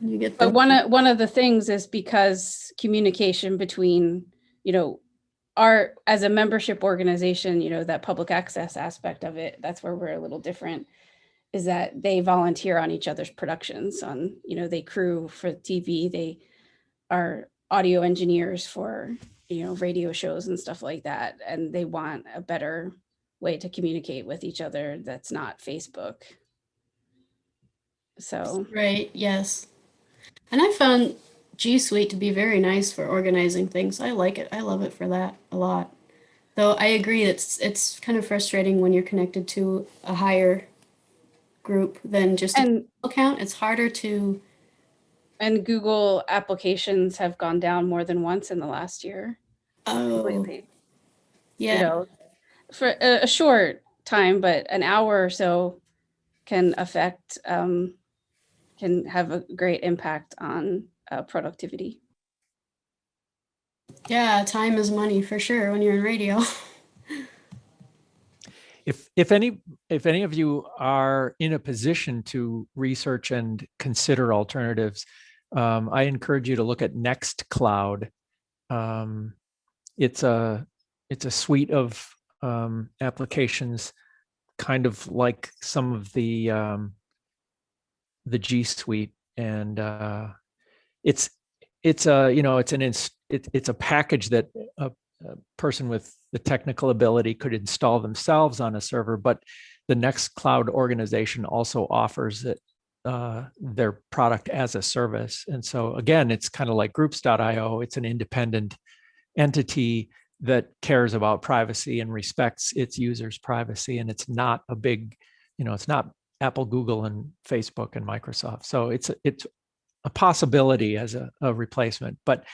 you get there. But one of the things is because communication between, you know, as a membership organization, you know, that public access aspect of it, that's where we're a little different, is that they volunteer on each other's productions. On, you know, they crew for TV, they are audio engineers for, you know, radio shows and stuff like that, and they want a better way to communicate with each other that's not Facebook. So Right, yes. And I found G Suite to be very nice for organizing things. I like it. I love it for that a lot. Though I agree it's kind of frustrating when you're connected to a higher group than just a and account. It's harder to Google applications have gone down more than once in the last year. oh You yeah. know, for a short time, but an hour or so can affect can have a great impact on productivity. Yeah, time is money for sure when you're in radio. If any of you are in a position to research and consider alternatives, I encourage you to look at Nextcloud. It's a suite of applications, kind of like some of the G Suite, and it's a it's a package that a person with the technical ability could install themselves on a server, but the Nextcloud organization also offers it their product as a service. And so again, it's kind of like groups.io. It's an independent entity that cares about privacy and respects its users' privacy. And it's not a big, it's not Apple, Google, and Facebook and Microsoft. So it's a possibility as a replacement. But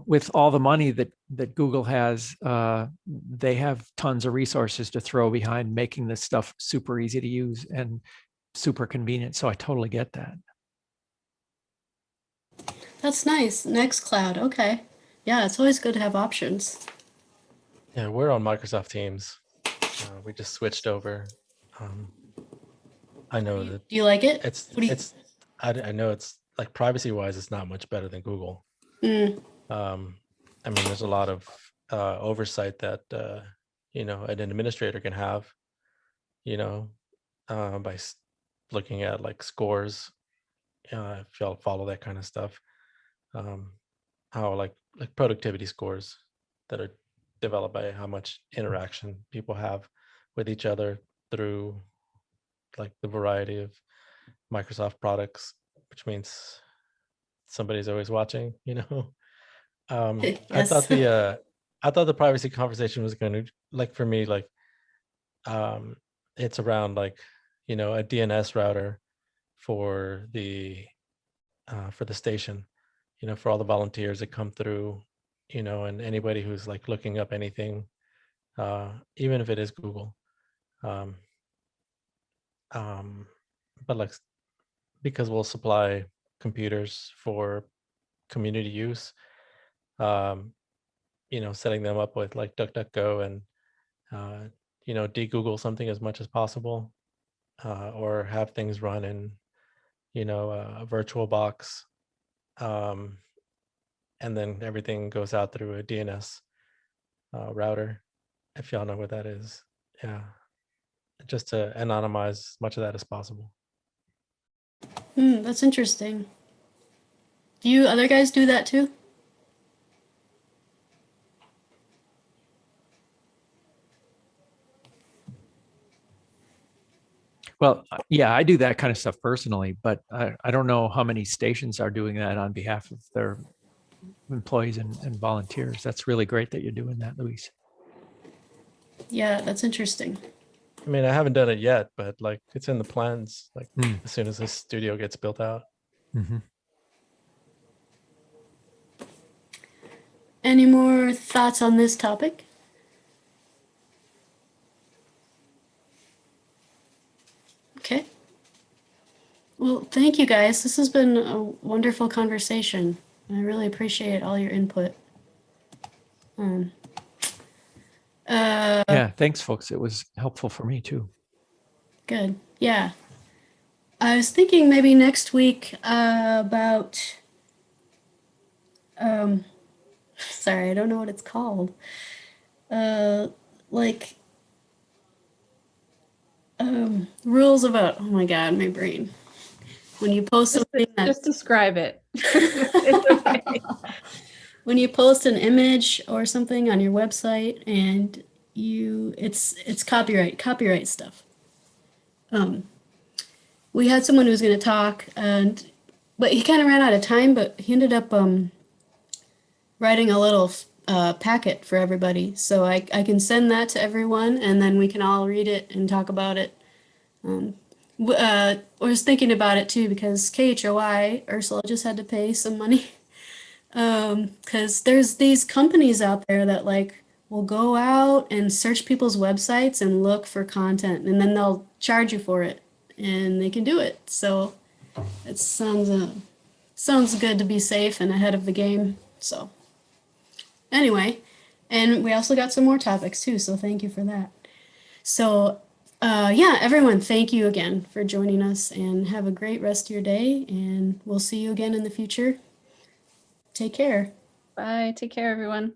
with all the money that Google has, they have tons of resources to throw behind making this stuff super easy to use and super convenient. So I totally get that. That's nice. Nextcloud. Okay. Yeah, it's always good to have options. Yeah, we're on Microsoft Teams. We just switched over. I know that Do you like it? I know it's like privacy wise, it's not much better than Google. Mm. I mean, there's a lot of oversight that an administrator can have, by looking at like scores. If y'all follow that kind of stuff, how like productivity scores that are developed by how much interaction people have with each other through like the variety of Microsoft products, which means somebody's always watching, Yes. I thought the privacy conversation was going to, like, for me, like, it's around like, a DNS router for the station, for all the volunteers that come through, and anybody who's like looking up anything, even if it is Google. But like, because we'll supply computers for community use, setting them up with like DuckDuckGo and, de-Google something as much as possible, or have things run in, a virtual box, and then everything goes out through a DNS router, if y'all know what that is. Yeah, just to anonymize as much of that as possible. That's interesting. Do you other guys do that too? Well, yeah, I do that kind of stuff personally, but I don't know how many stations are doing that on behalf of their employees and volunteers. That's really great that you're doing that, Luis. Yeah, that's interesting. I mean, I haven't done it yet, but like it's in the plans, like as soon as this studio gets built out. Mm-hmm. Any more thoughts on this topic? Okay. Well, thank you guys. This has been a wonderful conversation. I really appreciate all your input. Yeah, thanks, folks. It was helpful for me too. Good. Yeah. I was thinking maybe next week about sorry, I don't know what it's called. Like rules about, oh my God, my brain. When you post something Just describe it. It's okay. When you post an image or something on your website and it's copyright stuff. we had someone who was going to talk, but he kind of ran out of time. But he ended up writing a little packet for everybody, so I can send that to everyone, and then we can all read it and talk about it. I was thinking about it too because KHOI Ursula just had to pay some money because there's these companies out there that like will go out and search people's websites and look for content, and then they'll charge you for it, and they can do it. So it sounds good to be safe and ahead of the game. So anyway, and we also got some more topics too, so thank you for that. So yeah, everyone, thank you again for joining us, and have a great rest of your day, and we'll see you again in the future. Take care. Bye. Take care, everyone.